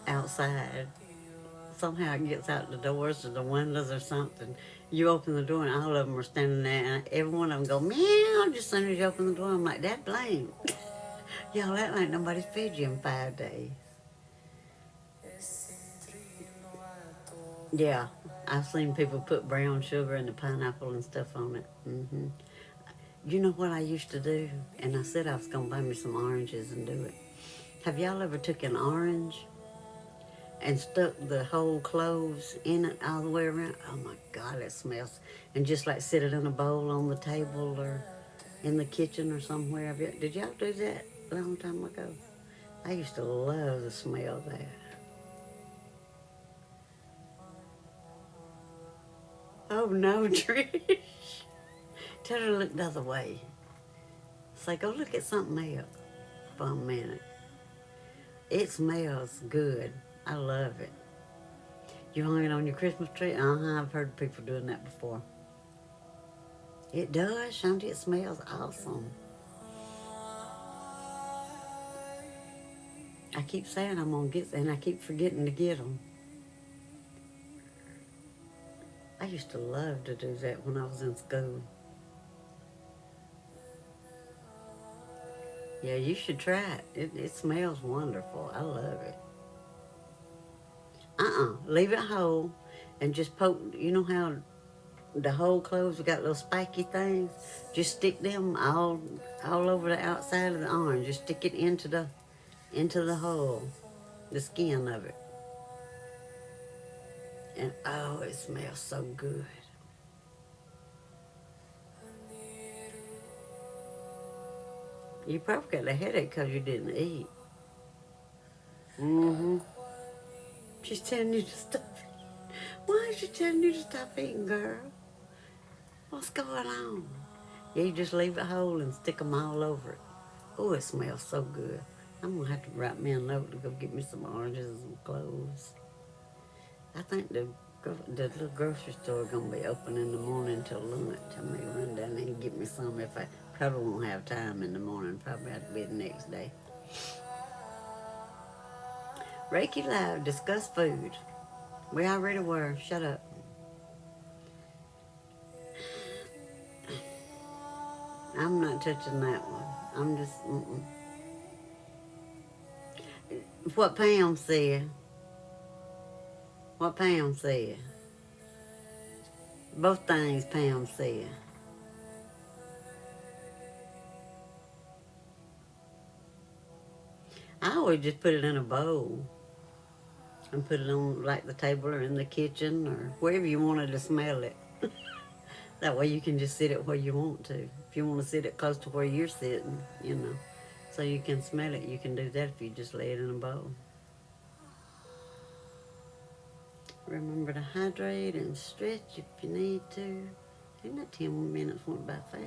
outside. Somehow it gets out the doors or the windows or something. You open the door and all of them are standing there, and every one of them go meow just as soon as you open the door. I'm like, that blame. Y'all act like nobody's fed you in 5 days. Yeah, I've seen people put brown sugar and the pineapple and stuff on it. You know what I used to do? And I said I was going to buy me some oranges and do it. Have y'all ever took an orange and stuck the whole cloves in it all the way around? Oh my God, it smells. And just like sit it in a bowl on the table or in the kitchen or somewhere. Did y'all do that a long time ago? I used to love the smell of that. Oh no, Trish. Tell her to look the other way. Say, go look at something else for a minute. It smells good. I love it. You hung it on your Christmas tree? I've heard people doing that before. It does, Shanti. It smells awesome. I keep saying I'm going to get, and I keep forgetting to get them. I used to love to do that when I was in school. Yeah, you should try it. It smells wonderful. I love it. Leave it whole and just poke. You know how the whole cloves have got little spiky things? Just stick them all over the outside of the orange. Just stick it into the hole, the skin of it. And oh, it smells so good. You probably got a headache because you didn't eat. She's telling you to stop eating. Why is she telling you to stop eating, girl? What's going on? Yeah, you just leave it whole and stick them all over it. Oh, it smells so good. I'm going to have to write me a note to go get me some oranges and some cloves. I think the little grocery store is going to be open in the morning till lunch. I may run down there and get me some if I probably won't have time in the morning. Probably have to be the next day. Reiki Live, discuss food. We already were. Shut up. I'm not touching that one. I'm just, What Pam said. What Pam said. Both things Pam said. I always just put it in a bowl and put it on like the table or in the kitchen or wherever you wanted to smell it. That way you can just sit it where you want to. If you want to sit it close to where you're sitting, so you can smell it, you can do that if you just lay it in a bowl. Remember to hydrate and stretch if you need to. Isn't that 10 minutes went by fast?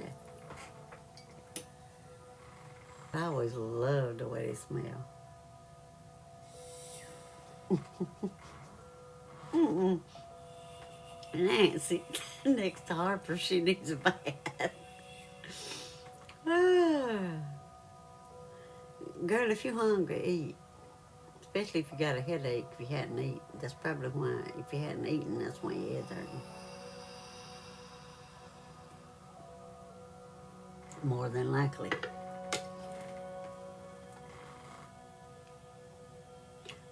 I always love the way they smell. Nancy, next to Harper, she needs a bath. Girl, if you're hungry, eat. Especially if you got a headache, if you hadn't eaten. That's probably why. If you hadn't eaten, that's why your head's hurting. More than likely.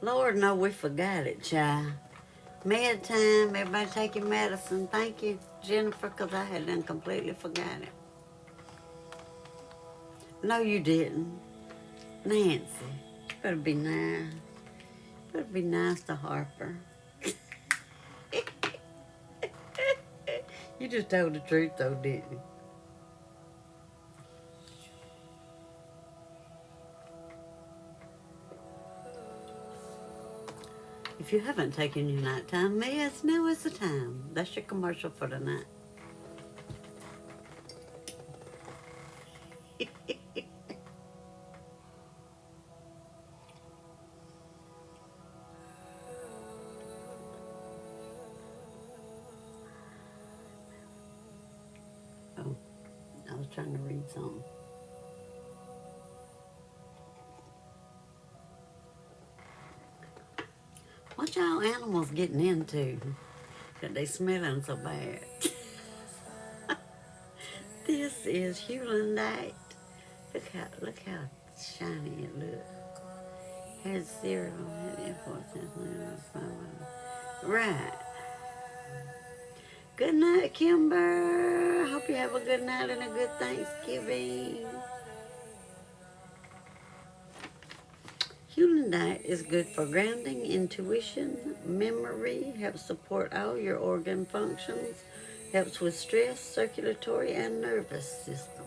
Lord, no, we forgot it, child. Med time, everybody take your medicine. Thank you, Jennifer, because I had done completely forgot it. No, you didn't. Nancy, you better be nice. Better be nice to Harper. You just told the truth, though, didn't you? If you haven't taken your nighttime meds, now is the time. That's your commercial for tonight. Oh, I was trying to read something. What y'all animals getting into that they smelling so bad? This is Hewlandite. Look how shiny it looks. Has zero, had influence. Right. Good night, Kimber. Hope you have a good night and a good Thanksgiving. Hewlandite is good for grounding, intuition, memory, helps support all your organ functions, helps with stress, circulatory, and nervous system.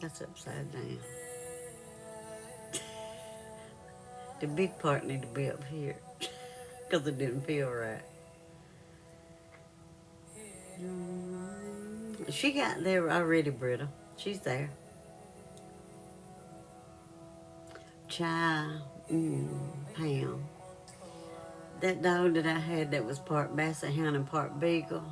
That's upside down. The big part need to be up here because it didn't feel right. She got there already, Britta. She's there. Child, Pam. That dog that I had that was part Basset Hound and part Beagle.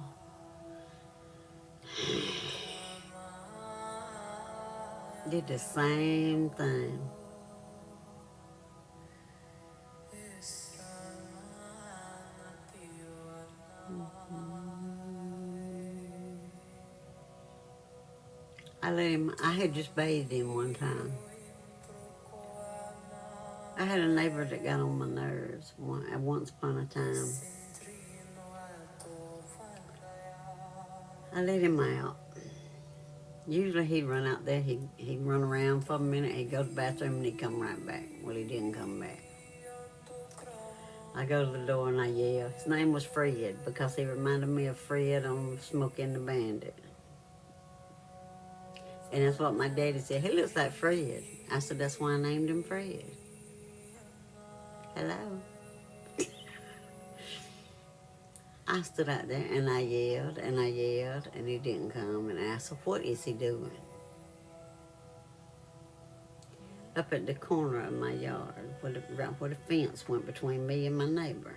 Did the same thing. I had just bathed him one time. I had a neighbor that got on my nerves once upon a time. I let him out. Usually he'd run out there, he'd run around for a minute, he'd go to the bathroom and he'd come right back. Well, he didn't come back. I go to the door and I yell. His name was Fred because he reminded me of Fred on Smokey and the Bandit. And that's what my daddy said. He looks like Fred. I said, that's why I named him Fred. Hello. I stood out there and I yelled and he didn't come. And I said, what is he doing? Up at the corner of my yard, right where the fence went between me and my neighbor.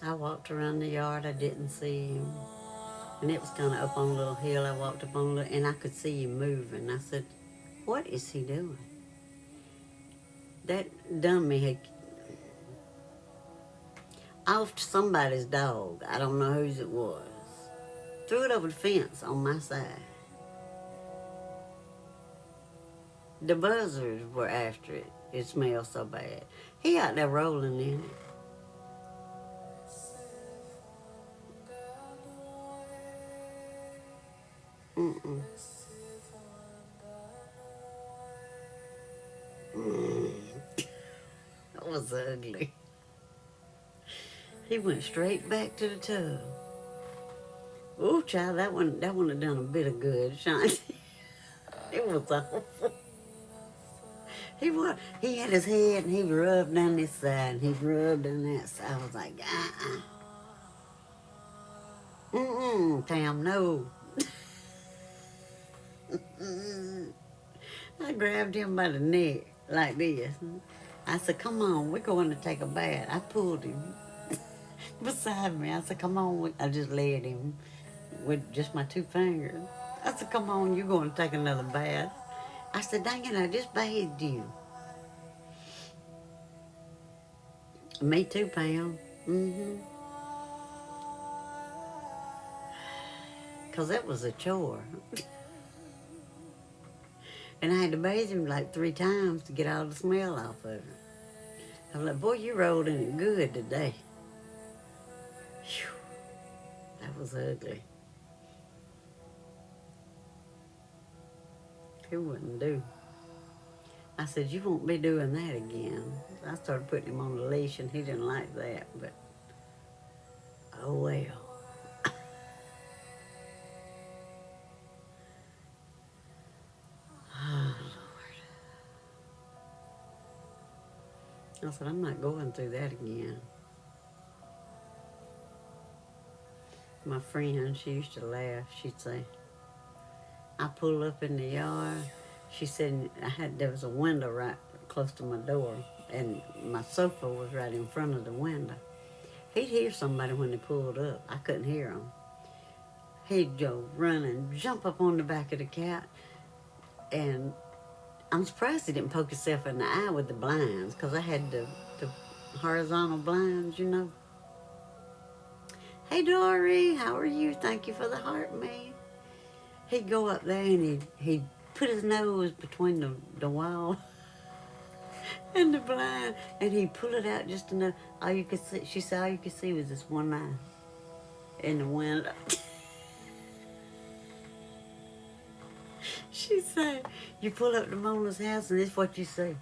I walked around the yard, I didn't see him. And it was kind of up on a little hill. I walked up on and I could see him moving. I said, what is he doing? That dummy had off somebody's dog. I don't know whose it was. Threw it over the fence on my side. The buzzards were after it. It smelled so bad. He out there rolling in it. That was ugly. He went straight back to the tub. Oh, child, that one had done a bit of good, Shiny. It was awful. He had his head and he rubbed down this side and he rubbed down that side. I was like, Tam, no. I grabbed him by the neck like this. I said, come on, we're going to take a bath. I pulled him beside me. I said, come on. I just led him with just my 2 fingers. I said, come on, you're going to take another bath. I said, dang it, I just bathed you. Me too, Pam. Mm-hmm. Because that was a chore. And I had to bathe him like 3 times to get all the smell off of him. I was like, boy, you rolled in it good today. Whew, that was ugly. He wouldn't do. I said, you won't be doing that again. I started putting him on the leash, and he didn't like that, but oh well. Oh, Lord. I said, I'm not going through that again. My friend, she used to laugh. She'd say, I pull up in the yard. She said, there was a window right close to my door, and my sofa was right in front of the window. He'd hear somebody when they pulled up. I couldn't hear them. He'd go run and jump up on the back of the cat, and I'm surprised he didn't poke himself in the eye with the blinds, because I had the horizontal blinds, you know. Hey, Dory, how are you? Thank you for the heart, man. He'd go up there, and he'd put his nose between the wall and the blind, and he'd pull it out just enough. All you could see, she said, all you could see was this one eye in the window. She said, you pull up to Mona's house, and this is what you see.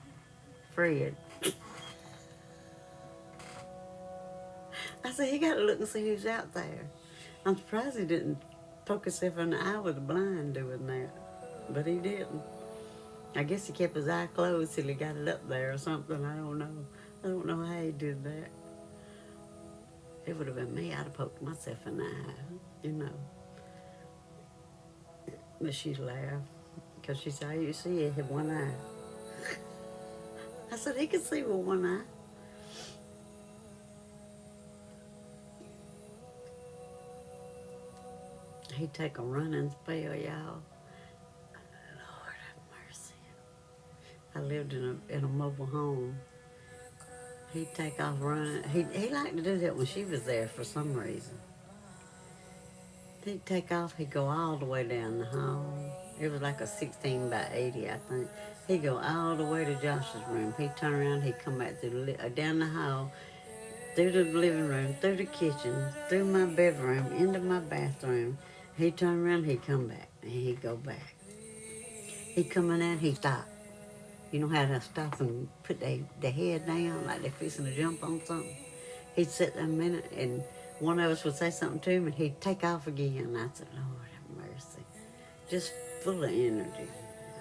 Fred. I said, he got to look and see who's out there. I'm surprised he didn't poke himself in the eye with a blind doing that. But he didn't. I guess he kept his eye closed till he got it up there or something. I don't know. I don't know how he did that. It would have been me. I'd have poked myself in the eye, you know. But she laughed, because she said, you see, he had one eye. I said, he could see with one eye. He'd take a running spell, y'all. Lord have mercy. I lived in a mobile home. He'd take off running. He liked to do that when she was there for some reason. He'd take off, he'd go all the way down the hall. It was like a 16 by 80, I think. He'd go all the way to Josh's room. He'd turn around, he'd come back through down the hall, through the living room, through the kitchen, through my bedroom, into my bathroom. He'd turn around, he'd come back, and he'd go back. He'd come in there, he'd stop. You know how to stop and put their head down like they're fixing to jump on something? He'd sit there a minute, and one of us would say something to him, and he'd take off again. I said, Lord have mercy. Just full of energy.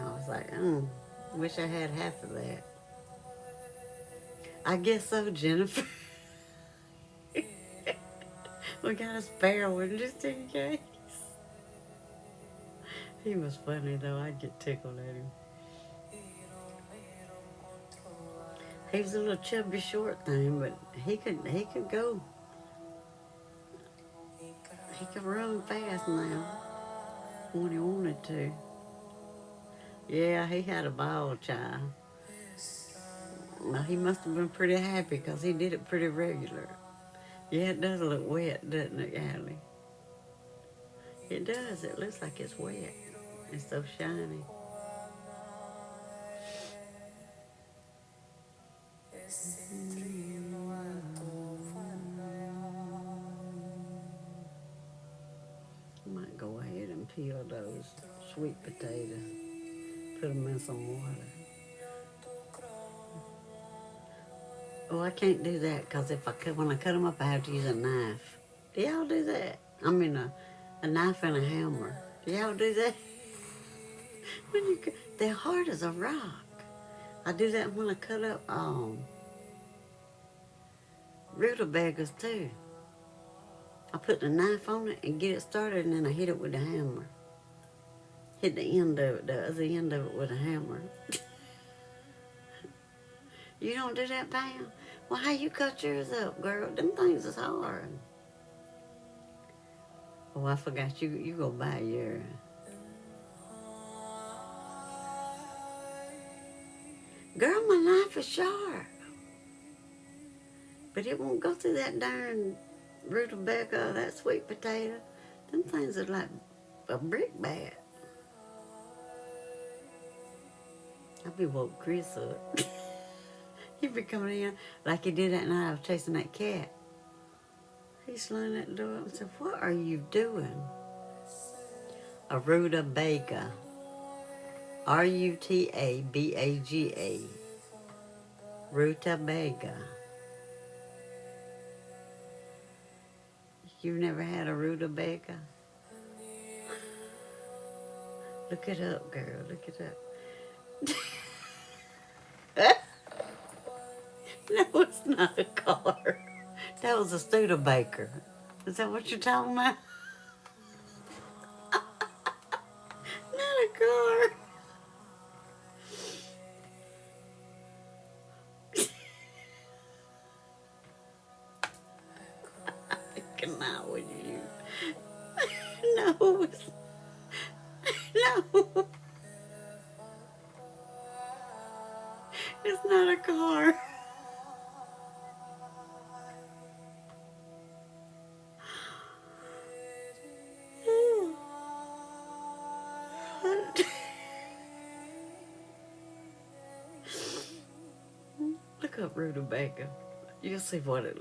I was like, wish I had half of that. I guess so, Jennifer. We got a spare one just in case. He was funny, though. I'd get tickled at him. He was a little chubby, short thing, but he could go. He could run fast now when he wanted to. Yeah, he had a ball, child. Well, he must have been pretty happy, because he did it pretty regular. Yeah, it does look wet, doesn't it, Allie? It does. It looks like it's wet. It's so shiny. I might go ahead and peel those sweet potatoes. Put them in some water. Oh, I can't do that, because when I cut them up, I have to use a knife. Do y'all do that? I mean, a knife and a hammer. Do y'all do that? They're hard as a rock. I do that when I cut up rutabagas too. I put the knife on it and get it started, and then I hit it with the hammer. Hit the end of it, the other end of it with a hammer. You don't do that, Pam? Well, how you cut yours up, girl? Them things is hard. Oh, I forgot you go buy your... Girl, my knife is sharp. But it won't go through that darn rutabaga, that sweet potato. Them things are like a brick bat. I be woke Chris up. He be coming in like he did that night I was chasing that cat. He slammed that door up and said, "What are you doing?" A rutabaga. Rutabaga. Rutabaga. You've never had a rutabaga? Look it up, girl. Look it up. No, it's not a car. That was a Studebaker. Is that what you're talking about? Not a car. I cannot with you. No, no. It's not a car. Look up rutabaga. You'll see what it.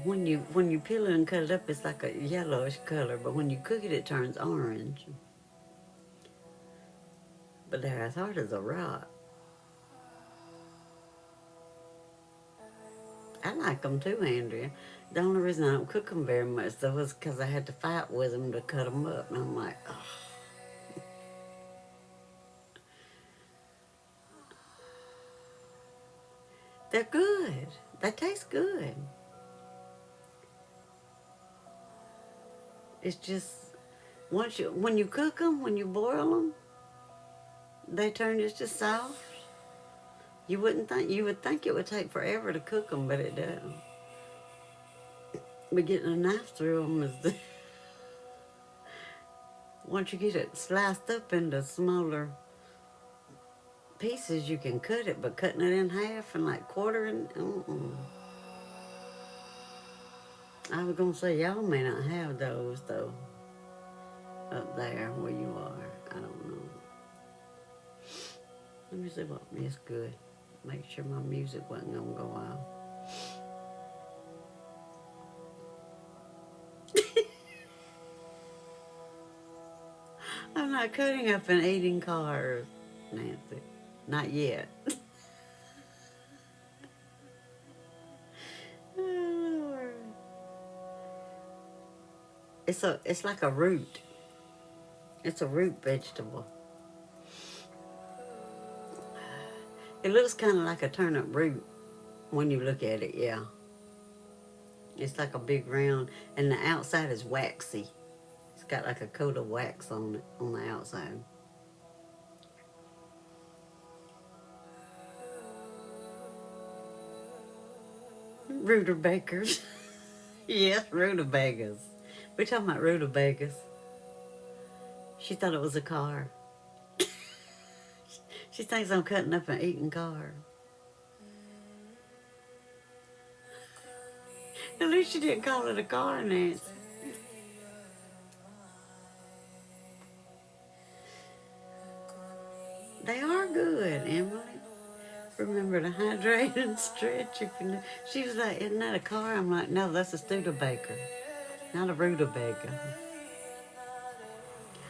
When you peel it and cut it up, it's like a yellowish color. But when you cook it, it turns orange. But they're as hard as a rock. I like them too, Andrea. The only reason I don't cook them very much, though, is because I had to fight with them to cut them up. And I'm like, oh. They're good. They taste good. It's just, when you cook them, when you boil them, they turn just soft. You would think it would take forever to cook them, but it doesn't. But getting a knife through them is the... Once you get it sliced up into smaller pieces, you can cut it, but cutting it in half and like quartering, I was gonna say, y'all may not have those though, up there where you are. I don't know. Let me see what is good. Make sure my music wasn't gonna go off. I'm not cutting up and eating cars, Nancy. Not yet. Oh, Lord. It's like a root. It's a root vegetable. It looks kind of like a turnip root when you look at it, yeah. It's like a big round, and the outside is waxy. It's got like a coat of wax on it, on the outside. Rutabagas. Yes, rutabagas. We're talking about rutabagas. She thought it was a car. She thinks I'm cutting up and eating cars. At least you didn't call it a car, Nancy. They are good, Emily. Remember to hydrate and stretch. She was like, "Isn't that a car?" I'm like, "No, that's a Studebaker, not a rutabaga."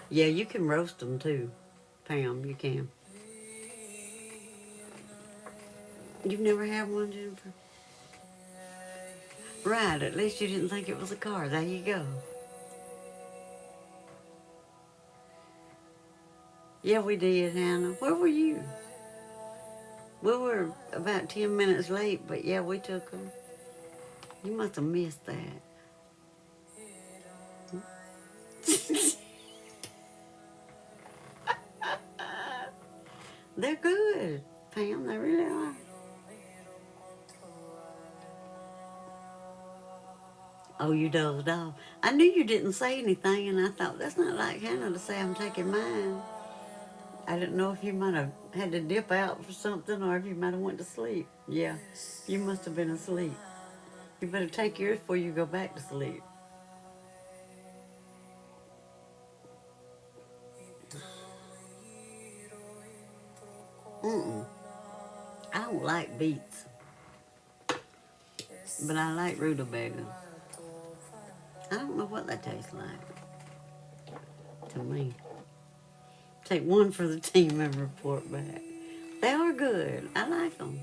Yeah, you can roast them too, Pam. You can. You've never had one, Jennifer? Right, at least you didn't think it was a car. There you go. Yeah, we did, Hannah. Where were you? We were about 10 minutes late, but yeah, we took them. You must have missed that. They're good. Pam, they really are. Oh, you dozed off. I knew you didn't say anything, and I thought, that's not like Hannah to say I'm taking mine. I didn't know if you might have had to dip out for something or if you might have went to sleep. Yeah, you must have been asleep. You better take yours before you go back to sleep. Mm-mm. I don't like beets, but I like rutabagas. I don't know what they taste like to me. Take one for the team and report back. They are good. I like them.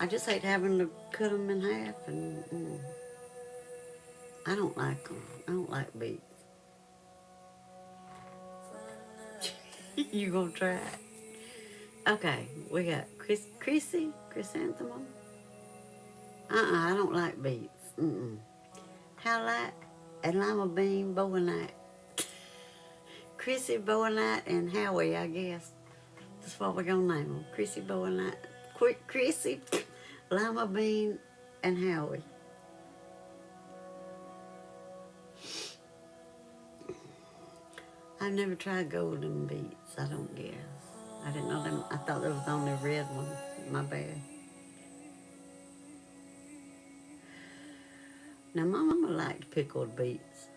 I just hate having to cut them in half, and I don't like them. I don't like beets. You gonna try it? Okay, we got chrysanthemum. I don't like beets. Howlite and lima bean, bowenite. Chrissy, bowenite, and Howie, I guess. That's what we're gonna name them. Chrissy, bowenite, Chrissy, lima bean, and Howie. I've never tried golden beets. I don't guess. I didn't know them. I thought there was only red ones. My bad. Now, my mama liked pickled beets,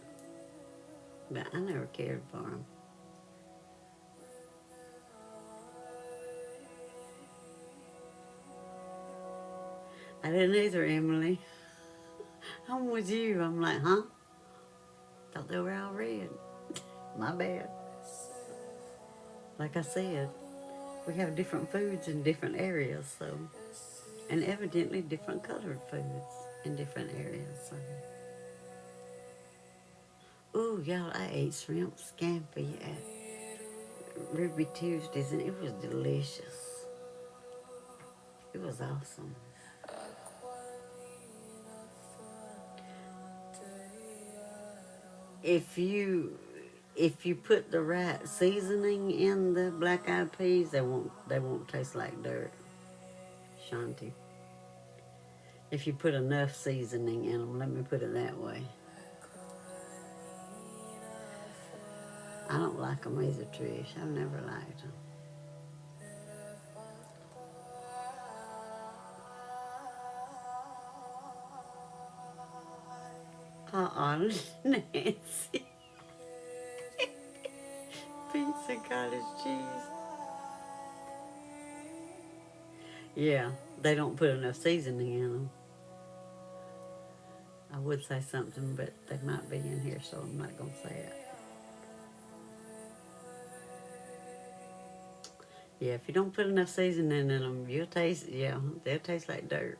but I never cared for them. I didn't either, Emily. I'm with you. I'm like, huh? Thought they were all red. My bad. Like I said, we have different foods in different areas, so, and evidently different colored foods in different areas. So. Ooh, y'all, I ate shrimp scampi at Ruby Tuesdays, and it was delicious. It was awesome. If you put the right seasoning in the black eyed peas, they won't taste like dirt, Shanti. If you put enough seasoning in them, let me put it that way. I don't like them either, Trish. I've never liked them. Nancy. Pizza cottage cheese. Yeah, they don't put enough seasoning in them. I would say something, but they might be in here, so I'm not going to say it. Yeah, if you don't put enough seasoning in them, they'll taste like dirt.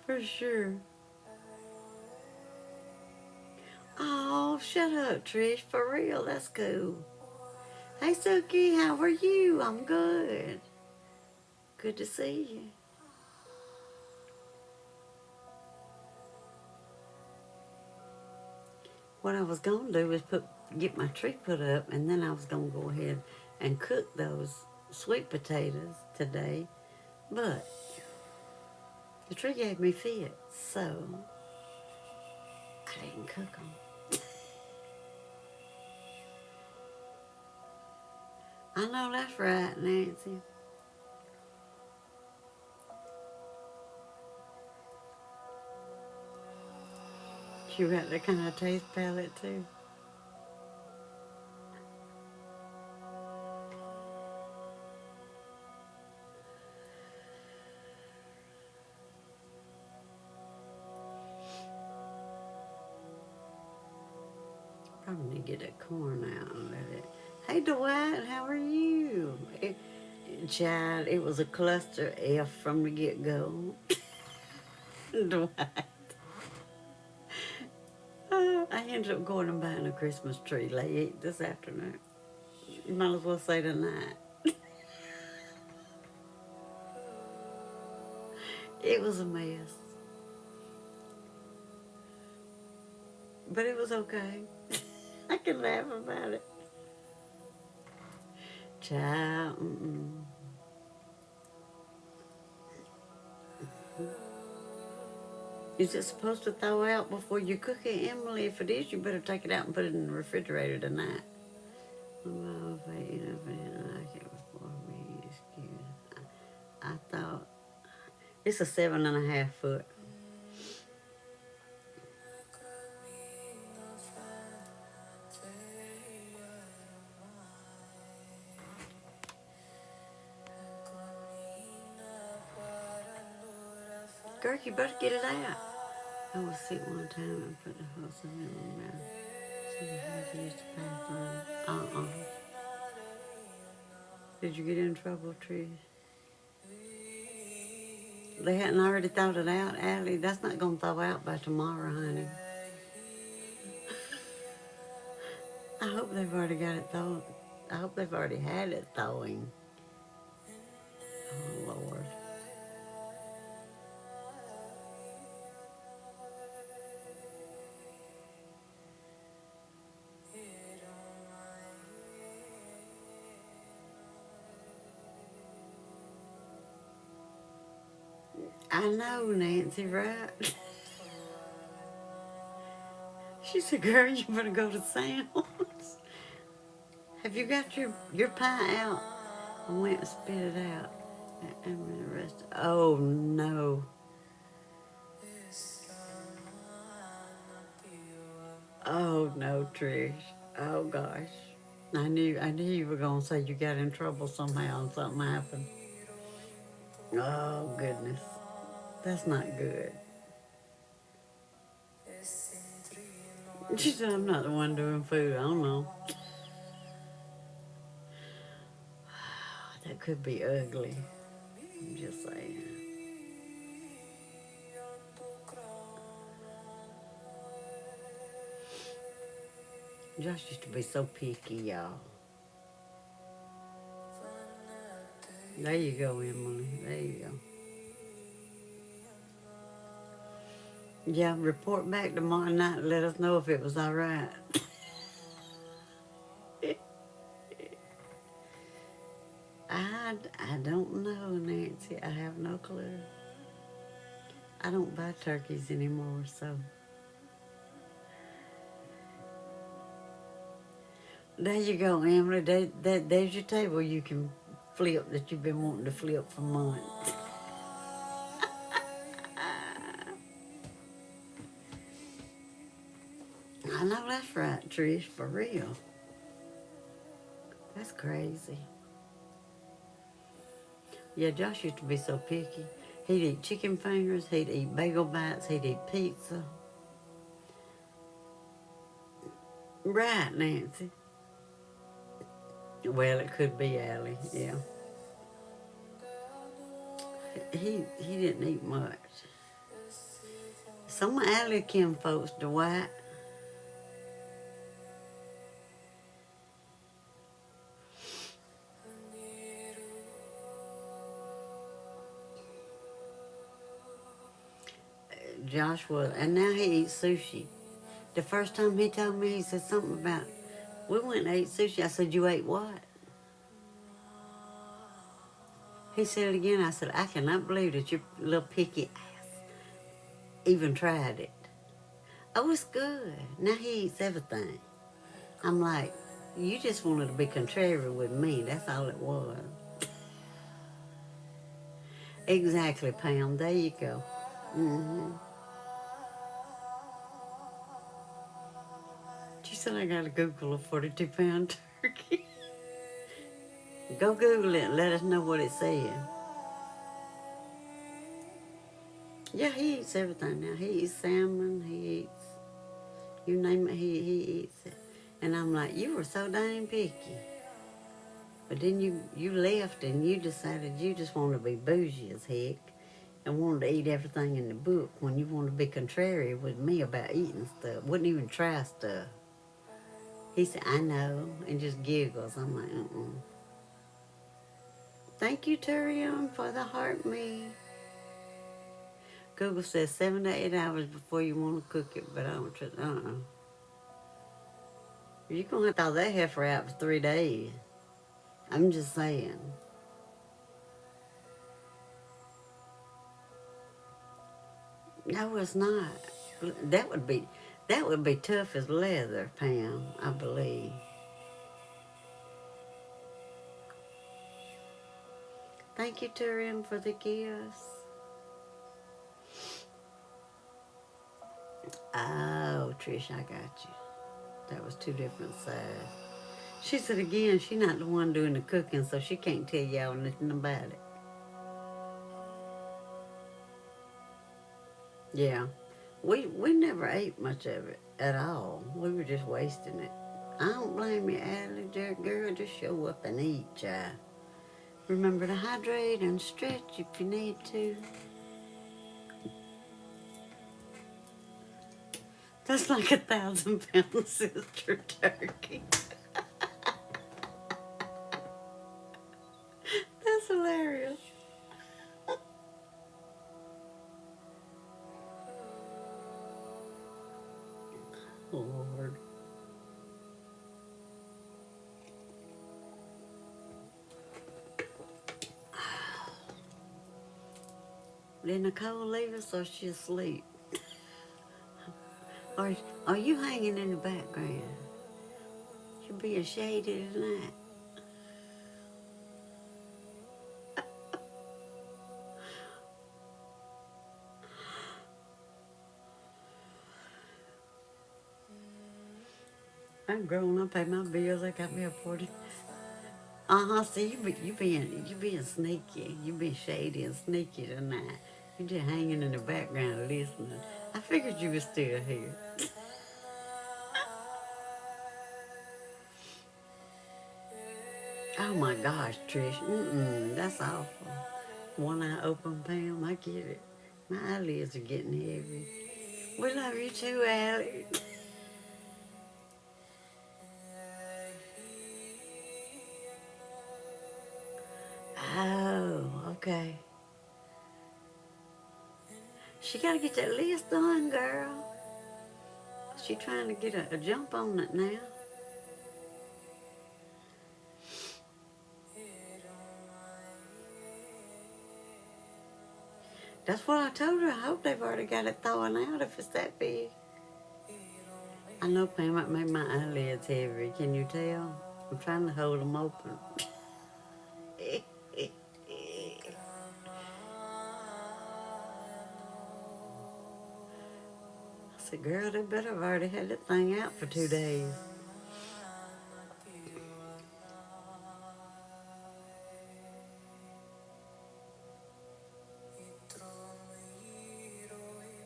For sure. Oh, shut up, Trish. For real, that's cool. Hey, Suki, how are you? I'm good. Good to see you. What I was going to do was get my tree put up, and then I was going to go ahead and cook those sweet potatoes today. But the tree gave me fits, so I didn't cook them. I know that's right, Nancy. You got that kind of taste palette too. Probably need to get that corn out and let it. Hey, Dwight, how are you? Child, it was a cluster F from the get-go. Dwight. I ended up going and buying a Christmas tree late this afternoon. You might as well say tonight. It was a mess. But it was okay. I can laugh about it. Child, Is it supposed to thaw out before you cook it, Emily? If it is, you better take it out and put it in the refrigerator tonight. Well, if I didn't like it before me, excuse. I thought it's a 7.5 foot. Girl, you better get it out. I was sick one time and put the hose in my mouth. So I had to use the bathroom. Did you get in trouble, Trish? They hadn't already thawed it out, Allie. That's not going to thaw out by tomorrow, honey. I hope they've already got it thawed. I hope they've already had it thawing. Oh, Lord. I know, Nancy, right? She said, girl, you better go to Sam's. Have you got your pie out? I went and spit it out. And the rest. Oh, no. Oh, no, Trish. Oh, gosh. I knew you were going to say you got in trouble somehow and something happened. Oh, goodness. That's not good. She said, I'm not the one doing food. I don't know. That could be ugly. I'm just saying. Josh used to be so picky, y'all. There you go, Emily. There you go. Yeah, report back tomorrow night and let us know if it was all right. I don't know, Nancy. I have no clue. I don't buy turkeys anymore, so. There you go, Emily. There's your table you can flip that you've been wanting to flip for months. I know that's right, Trish, for real. That's crazy. Yeah, Josh used to be so picky. He'd eat chicken fingers, he'd eat bagel bites, he'd eat pizza. Right, Nancy. Well, it could be Allie, yeah. He didn't eat much. Some of Allie Kim folks, Dwight. Josh was, and now he eats sushi. The first time he told me, he said something about, we went and ate sushi. I said, you ate what? He said it again. I said, I cannot believe that your little picky ass even tried it. Oh, it's good. Now he eats everything. I'm like, you just wanted to be contrary with me. That's all it was. Exactly, Pam. There you go. Mm-hmm. She said I got to Google a 42-pound turkey. Go Google it and let us know what it said. Yeah, he eats everything now. He eats salmon. He eats, you name it, he eats it. And I'm like, you were so dang picky. But then you left and you decided you just wanted to be bougie as heck and wanted to eat everything in the book when you wanted to be contrary with me about eating stuff. Wouldn't even try stuff. He said, I know, and just giggles. I'm like, Thank you, Turion, for the heart me. Google says 7 to 8 hours before you want to cook it, but I don't trust, You're going to have to thaw that heifer out for 3 days. I'm just saying. No, it's not. That would be that would be tough as leather, Pam, I believe. Thank you, Turin, for the gifts. Oh, Trish, I got you. That was two different sides. She said again, she's not the one doing the cooking, so she can't tell y'all nothing about it. Yeah. We never ate much of it at all. We were just wasting it. I don't blame you, Allie. Girl, just show up and eat, child. Remember to hydrate and stretch if you need to. That's like 1,000-pound sister turkey. That's hilarious. Lord. Did Nicole leave us or she asleep? Or are you hanging in the background? You're being shady tonight. I'm grown. I pay my bills. I got me a 40. See, you being sneaky. You being shady and sneaky tonight. You just hanging in the background listening. I figured you were still here. Oh my gosh, Trish. That's awful. One eye open, Pam. I get it. My eyelids are getting heavy. We love you too, Allie. Oh, okay. She gotta get that list done, girl. She trying to get a jump on it now. That's what I told her. I hope they've already got it thawing out if it's that big. I know, Pam, it made my eyelids heavy. Can you tell? I'm trying to hold them open. I said, girl, they better have already had that thing out for 2 days.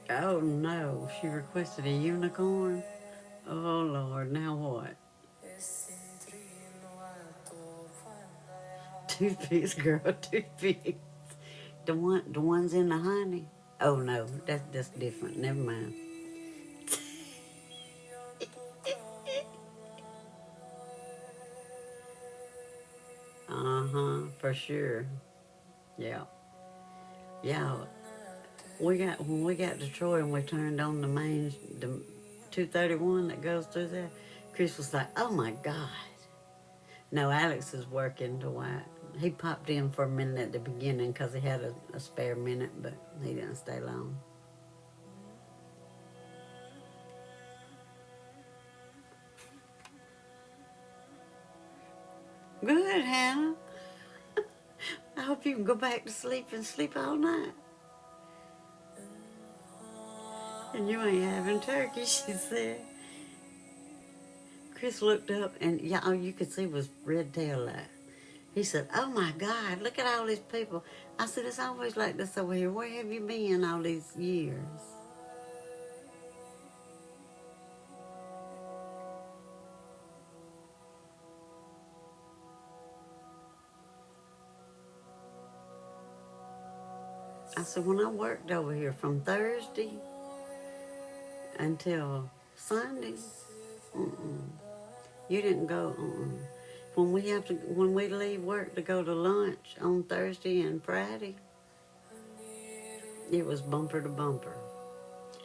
Oh, no. She requested a unicorn. Oh, Lord. Now what? Toothpicks, girl. Toothpicks. The ones in the honey. Oh, no. That's different. Never mind. For sure. Yeah. Yeah. When we got to Troy and we turned on the 231 that goes through there, Chris was like, oh my God. No, Alex is working to White. He popped in for a minute at the beginning because he had a spare minute, but he didn't stay long. Good, Hannah. I hope you can go back to sleep and sleep all night. And you ain't having turkey, she said. Chris looked up and all you could see was red tail light. He said, oh my God, look at all these people. I said, it's always like this over here. Where have you been all these years? I said, when I worked over here from Thursday until Sunday, you didn't go. When we leave work to go to lunch on Thursday and Friday, it was bumper to bumper.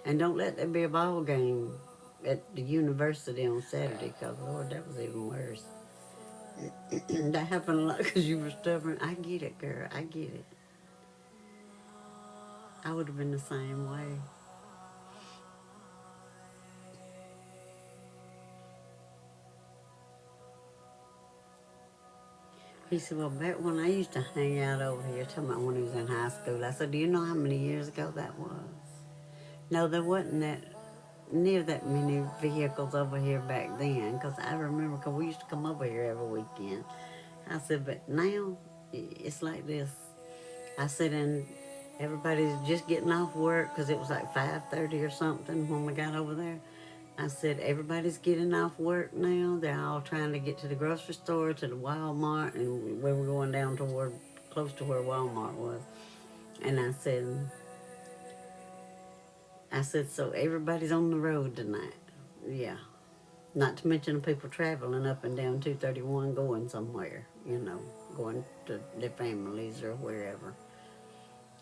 And don't let there be a ball game at the university on Saturday, because Lord, that was even worse. That happened a lot because you were stubborn. I get it, girl. I get it. I would have been the same way. He said, well, back when I used to hang out over here, talking about when he was in high school, I said, do you know how many years ago that was? No, there wasn't that near that many vehicles over here back then, because I remember, because we used to come over here every weekend. I said, but now it's like this. I said, and everybody's just getting off work, because it was like 5:30 or something when we got over there. I said, everybody's getting off work now. They're all trying to get to the grocery store, to the Walmart, and we were going down toward, close to where Walmart was. And I said, so everybody's on the road tonight. Yeah. Not to mention the people traveling up and down 231 going somewhere, going to their families or wherever.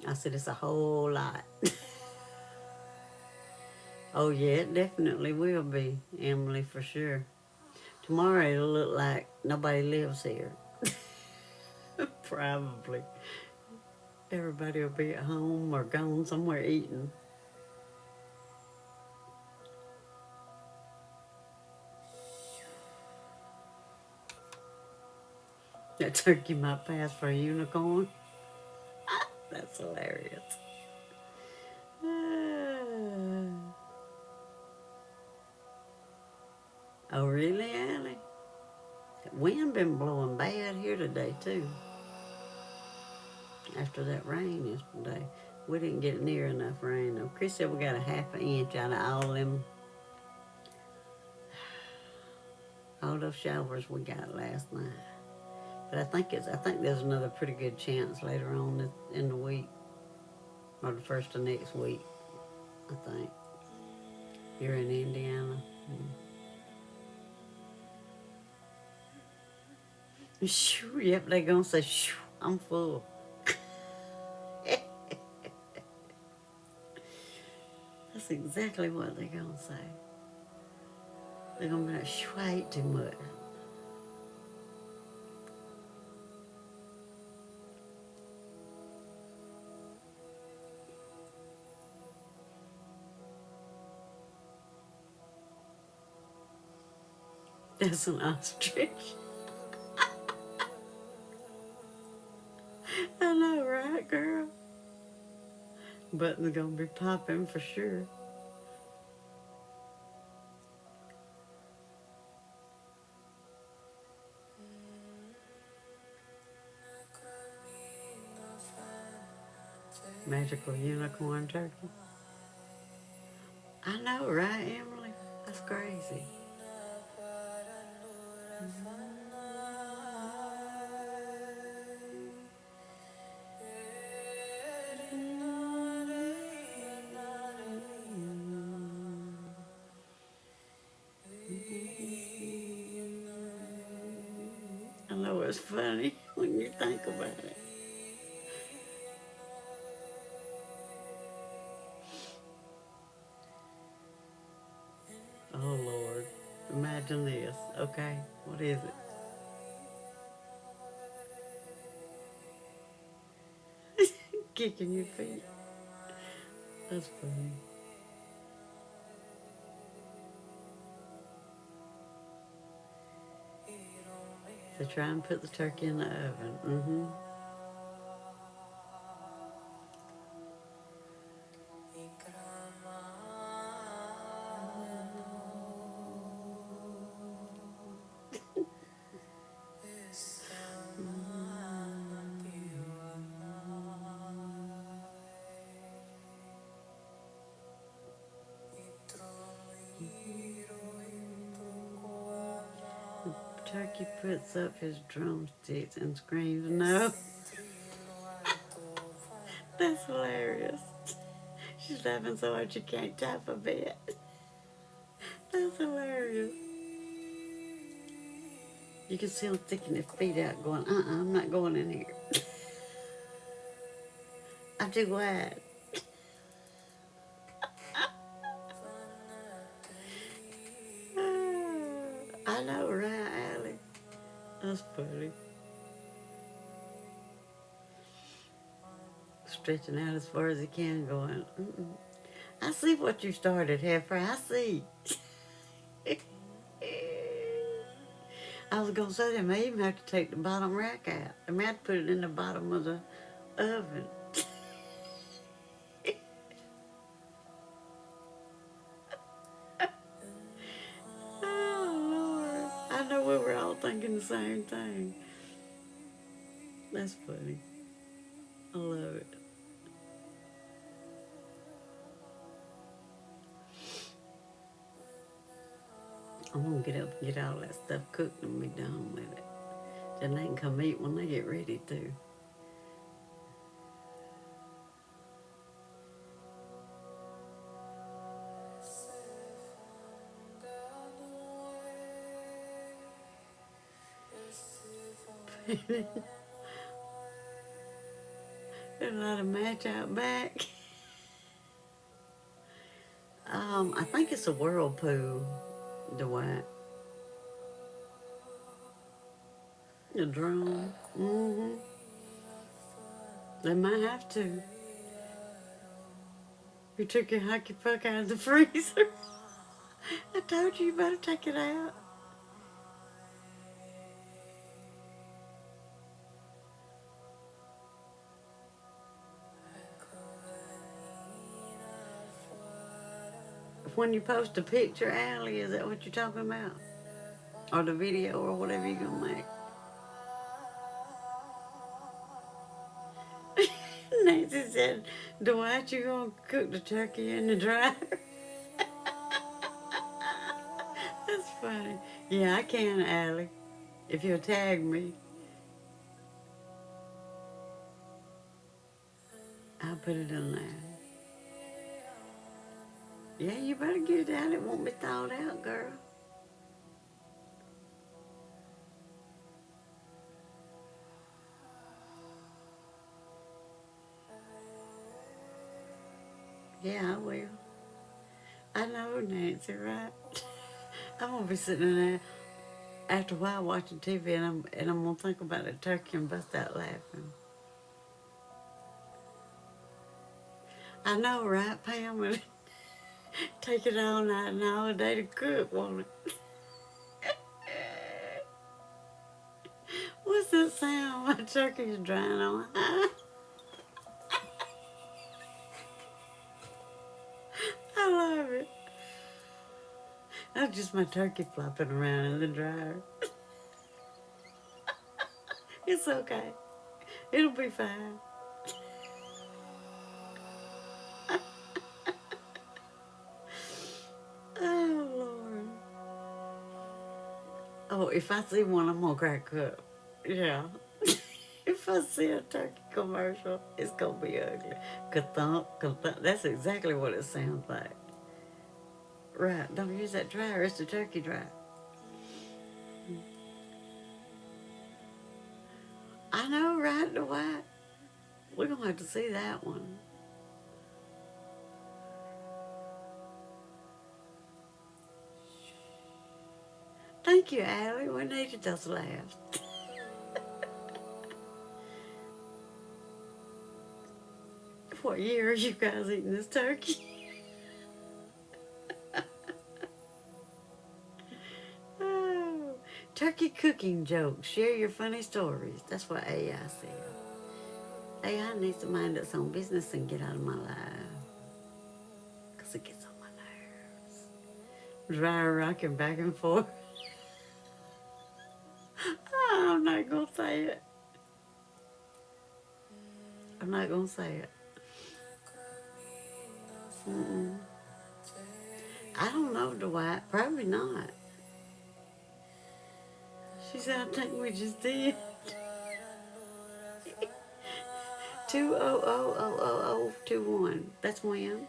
I said, it's a whole lot. Oh, yeah, it definitely will be, Emily, for sure. Tomorrow it'll look like nobody lives here. Probably. Everybody will be at home or gone somewhere eating. That turkey might pass for a unicorn. That's hilarious. Oh, really, Allie? The wind been blowing bad here today, too. After that rain yesterday. We didn't get near enough rain, though. Chris said we got a half an inch out of all those showers we got last night. But I think there's another pretty good chance later on in the week, or the first of next week, I think. You're in Indiana. Shoo, yep, they gonna say, shoo, I'm full. That's exactly what they're gonna say. They're gonna be like, shoo, I ate too much. That's an ostrich. I know, right, girl? Button's gonna be popping for sure. Magical unicorn turkey. I know, right, Emily? That's crazy. I know it's funny when you think about it. Oh, Lord. Imagine this. Okay, what is it? Kicking your feet. That's funny. So try and put the turkey in the oven. Mm-hmm. Turkey puts up his drumsticks and screams, no. That's hilarious. She's laughing so hard she can't tap a bit. That's hilarious. You can see him sticking his feet out going, I'm not going in here. I'm too glad. I know, right, Allie? That's funny. Stretching out as far as he can, going, mm-mm. I see what you started, Heifer. I see. I was going to say they may even have to take the bottom rack out. They may have to put it in the bottom of the oven. Oh, Lord. I know we were all thinking the same thing. That's funny. I love it. I'm going to get up and get all that stuff cooked and be done with it. Then they can come eat when they get ready to. There's a lot of match out back. I think it's a whirlpool, Dwight. The drum. Mm-hmm. They might have to. You took your hockey puck out of the freezer. I told you better take it out. When you post a picture, Allie, is that what you're talking about? Or the video or whatever you're going to make? Nancy said, Dwight, you going to cook the turkey in the dryer? That's funny. Yeah, I can, Allie. If you'll tag me, I'll put it in there. Yeah, you better get it out. It won't be thawed out, girl. Yeah, I will. I know, Nancy, right? I'm going to be sitting in there after a while watching TV, and I'm going to think about that turkey and bust out laughing. I know, right, Pam? It'll take it all night and all day to cook, won't it? What's that sound? My turkey's drying on. I love it. That's just my turkey flopping around in the dryer. It's okay. It'll be fine. Oh, Lord. Oh, if I see one, I'm going to crack up. Yeah. If I see a turkey commercial, it's going to be ugly. Ka-thump, ka-thump. That's exactly what it sounds like. Right. Don't use that dryer. It's the turkey dryer. I know, right, Dwight? We're going to have to see that one. Thank you, Allie. We needed those laughs. What year are you guys eating this turkey? Oh, turkey cooking jokes. Share your funny stories. That's what AI said. AI needs to mind its own business and get out of my life. Because it gets on my nerves. Dryer rocking back and forth. Oh, I'm not going to say it. I'm not going to say it. Mm-mm. I don't know, Dwight. Probably not. She said, I think we just did. 2000021. That's when.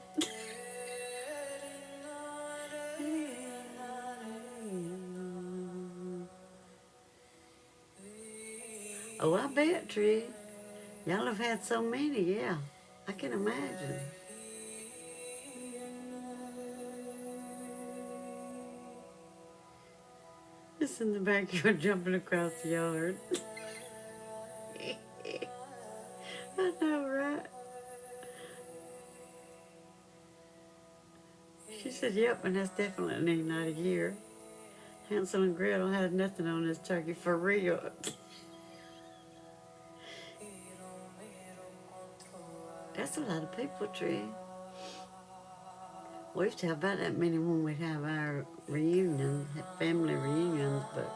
Oh, I bet, Tree. Y'all have had so many, yeah. I can imagine. It's in the backyard jumping across the yard. I know, right? She said, yep, and that's definitely not a year. Hansel and Gretel had nothing on this turkey for real. That's a lot of people, Tree. We used to have about that many when we'd have our reunions, family reunions, but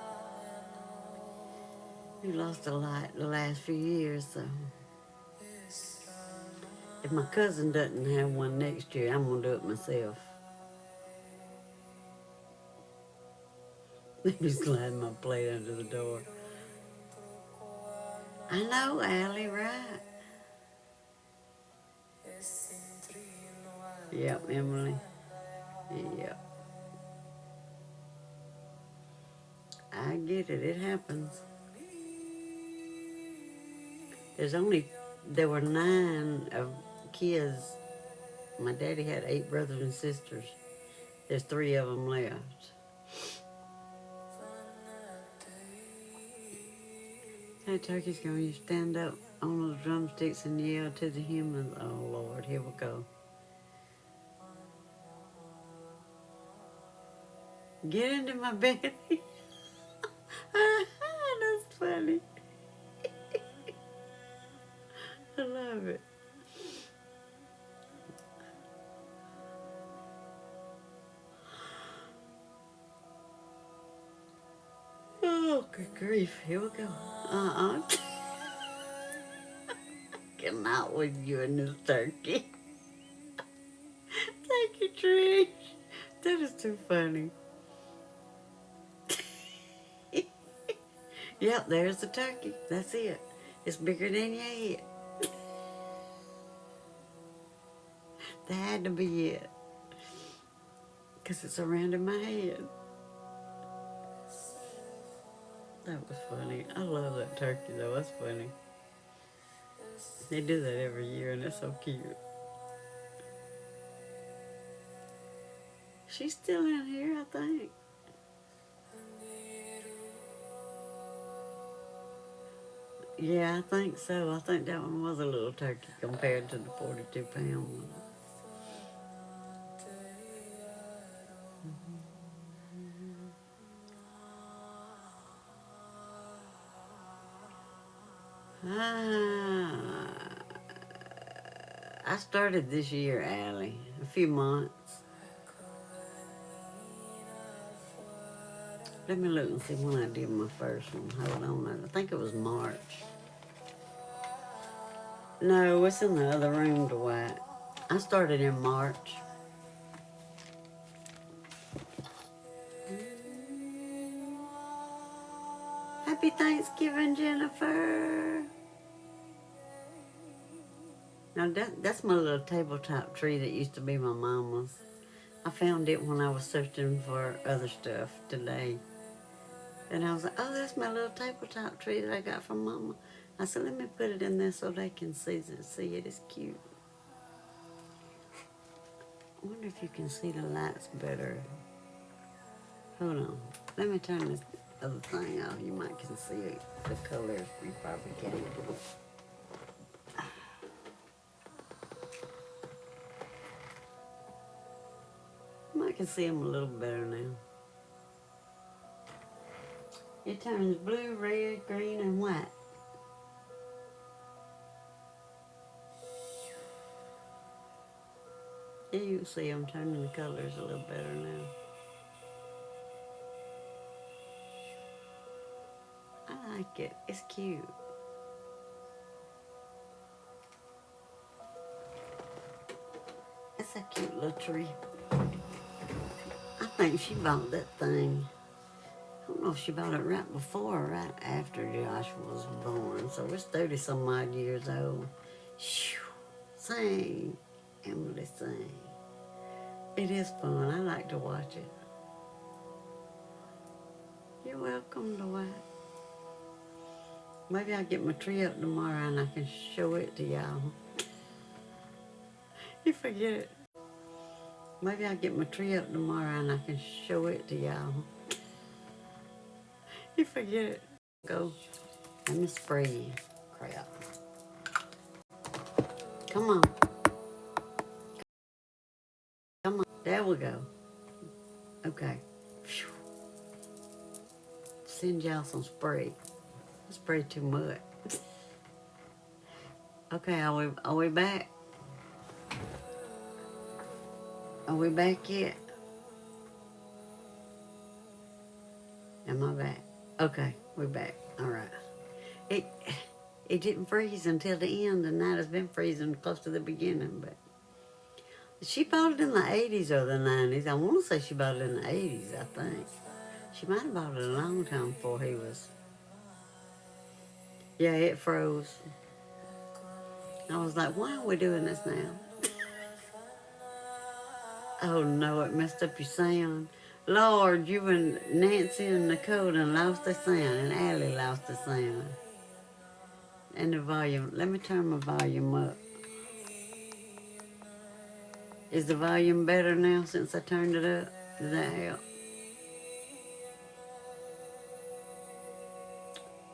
we lost a lot the last few years, so if my cousin doesn't have one next year, I'm going to do it myself. Let me slide my plate under the door. I know, Allie, right? Yep, Emily. Yep. I get it. It happens. There were 9 of kids. My daddy had 8 brothers and sisters. There's 3 of them left. That turkey's going to stand up on those drumsticks and yell to the humans. Oh, Lord, here we go. Get into my belly. That's funny. I love it. Oh, good grief. Here we go. Cannot with you and this turkey. Thank you, Trish. That is too funny. Yep, there's the turkey. That's it. It's bigger than your head. That had to be it. Because it's surrounding my head. That was funny. I love that turkey, though. That's funny. They do that every year, and it's so cute. She's still in here, I think. Yeah, I think so. I think that one was a little turkey compared to the 42-pound one. I started this year, Allie, a few months. Let me look and see when I did my first one. Hold on, I think it was March. No, it's in the other room, Dwight. I started in March. Happy Thanksgiving, Jennifer. Now that's my little tabletop tree that used to be my mama's. I found it when I was searching for other stuff today. And I was like, oh, that's my little tabletop tree that I got from Mama. I said, let me put it in there so they can see it. It's cute. I wonder if you can see the lights better. Hold on. Let me turn this other thing off. You might can see the colors. You probably can't. I can see them a little better now. It turns blue, red, green, and white. Yeah, you can see them turning the colors a little better now. I like it. It's cute. It's a cute little tree. I think she bought that thing. I don't know if she bought it right before or right after Joshua was born. So it's 30-some odd years old. Shoo, sing, Emily, sing. It is fun. I like to watch it. You're welcome, Dwight. Maybe I'll get my tree up tomorrow and I can show it to y'all. You forget it. Maybe I'll get my tree up tomorrow and I can show it to y'all. You forget it. Go. Let me spray you. Crap. Come on. Come on. There we go. Okay. Phew. Send y'all some spray. Spray too much. Okay, are we back? Are we back yet? Am I back? Okay, we're back. All right. It it didn't freeze until the end, and now it's been freezing close to the beginning. But she bought it in the 80s or the 90s. I want to say she bought it in the 80s, I think. She might have bought it a long time before he was. Yeah, it froze. I was like, why are we doing this now? Oh no, it messed up your sound. Lord, you and Nancy and Nicole done lost the sound, and Allie lost the sound. And the volume, let me turn my volume up. Is the volume better now since I turned it up? Did that help?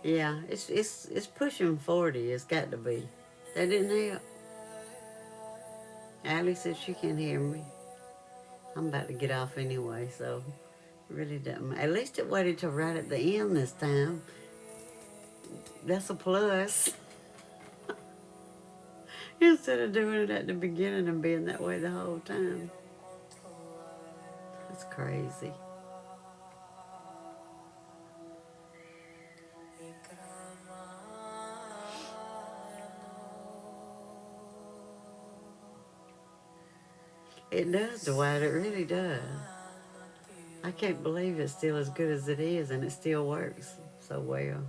Yeah, it's pushing 40. It's got to be. That didn't help. Allie said she can hear me. I'm about to get off anyway, so it really doesn't matter. At least it waited till right at the end this time. That's a plus. Instead of doing it at the beginning and being that way the whole time. That's crazy. It does, Dwight. It really does. I can't believe it's still as good as it is, and it still works so well.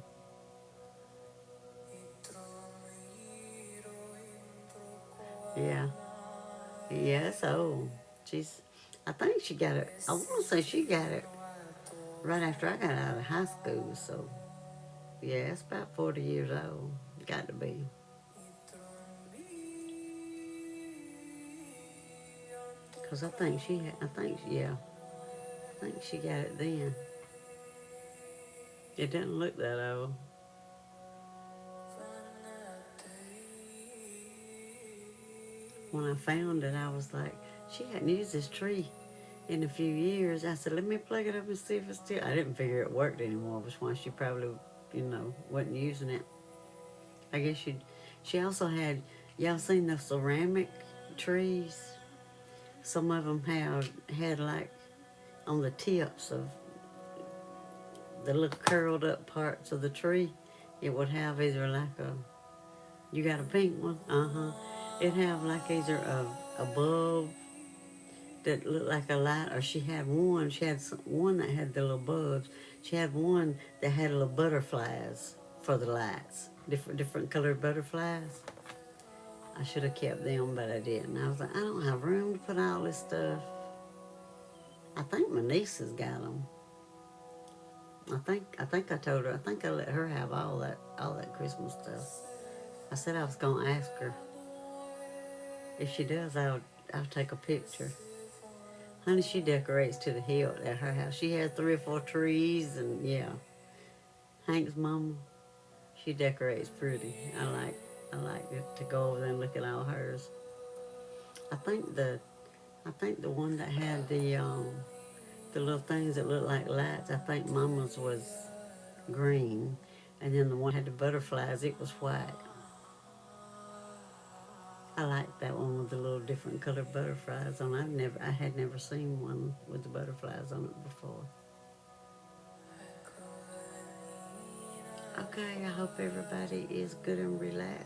Yeah. Yeah, it's old. I think she got it, I want to say she got it right after I got out of high school, so yeah, it's about 40 years old. Got to be. Because I think she got it then. It doesn't look that old. When I found it, I was like, she hadn't used this tree in a few years. I said, let me plug it up and see if it's still. I didn't figure it worked anymore, which one she probably, wasn't using it. I guess she also had, y'all seen the ceramic trees? Some of them had like on the tips of the little curled up parts of the tree, it would have either like you got a pink one? Uh-huh. It'd have like either a bulb that looked like a light, or she had one that had the little bulbs. She had one that had little butterflies for the lights, different colored butterflies. I should have kept them, but I didn't. I was like, I don't have room to put all this stuff. I think my niece has got them. I think I told her. I think I let her have all that Christmas stuff. I said I was gonna ask her. If she does, I'll take a picture. Honey, she decorates to the hilt at her house. She has 3 or 4 trees, and yeah. Hank's mama, she decorates pretty. I like to go over there and look at all hers. I think the one that had the little things that look like lights, I think Mama's was green, and then the one that had the butterflies, it was white. I like that one with the little different colored butterflies on. I had never seen one with the butterflies on it before. Okay, I hope everybody is good and relaxed.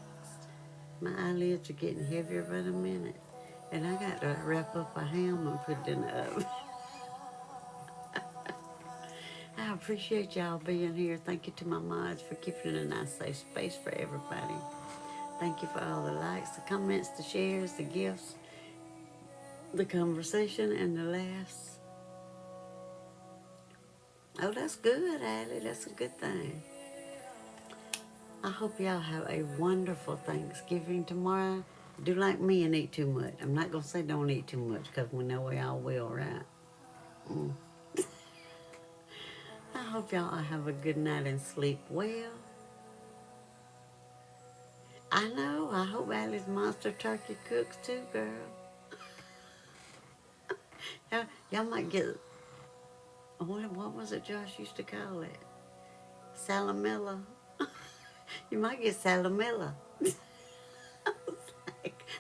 My eyelids are getting heavier by the minute, and I got to wrap up a ham and put it in the oven. I appreciate y'all being here. Thank you to my mods for keeping it a nice, safe space for everybody. Thank you for all the likes, the comments, the shares, the gifts, the conversation, and the laughs. Oh, that's good, Allie. That's a good thing. I hope y'all have a wonderful Thanksgiving tomorrow. Do like me and eat too much. I'm not going to say don't eat too much because we know we all will, right? I hope y'all have a good night and sleep well. I know. I hope Allie's monster turkey cooks too, girl. Y'all might get, what was it Josh used to call it? Salamilla. You might get salamilla. I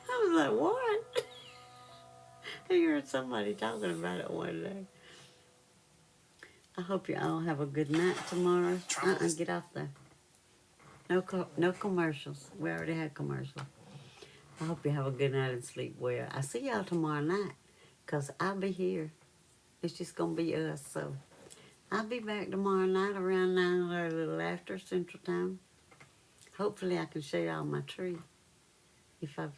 was like, what? I heard somebody talking about it one day. I hope you all have a good night tomorrow. Get off there. No commercials. We already had commercials. I hope you have a good night and sleep well. I see y'all tomorrow night, because I'll be here. It's just going to be us, so I'll be back tomorrow night around 9 or a little after Central Time. Hopefully I can show y'all my tree, if I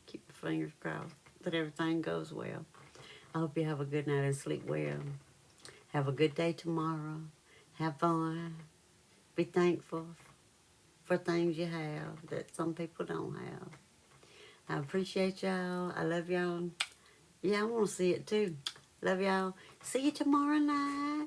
keep my fingers crossed that everything goes well. I hope you have a good night and sleep well. Have a good day tomorrow. Have fun. Be thankful for things you have that some people don't have. I appreciate y'all. I love y'all. Yeah, I want to see it too. Love y'all. See you tomorrow night.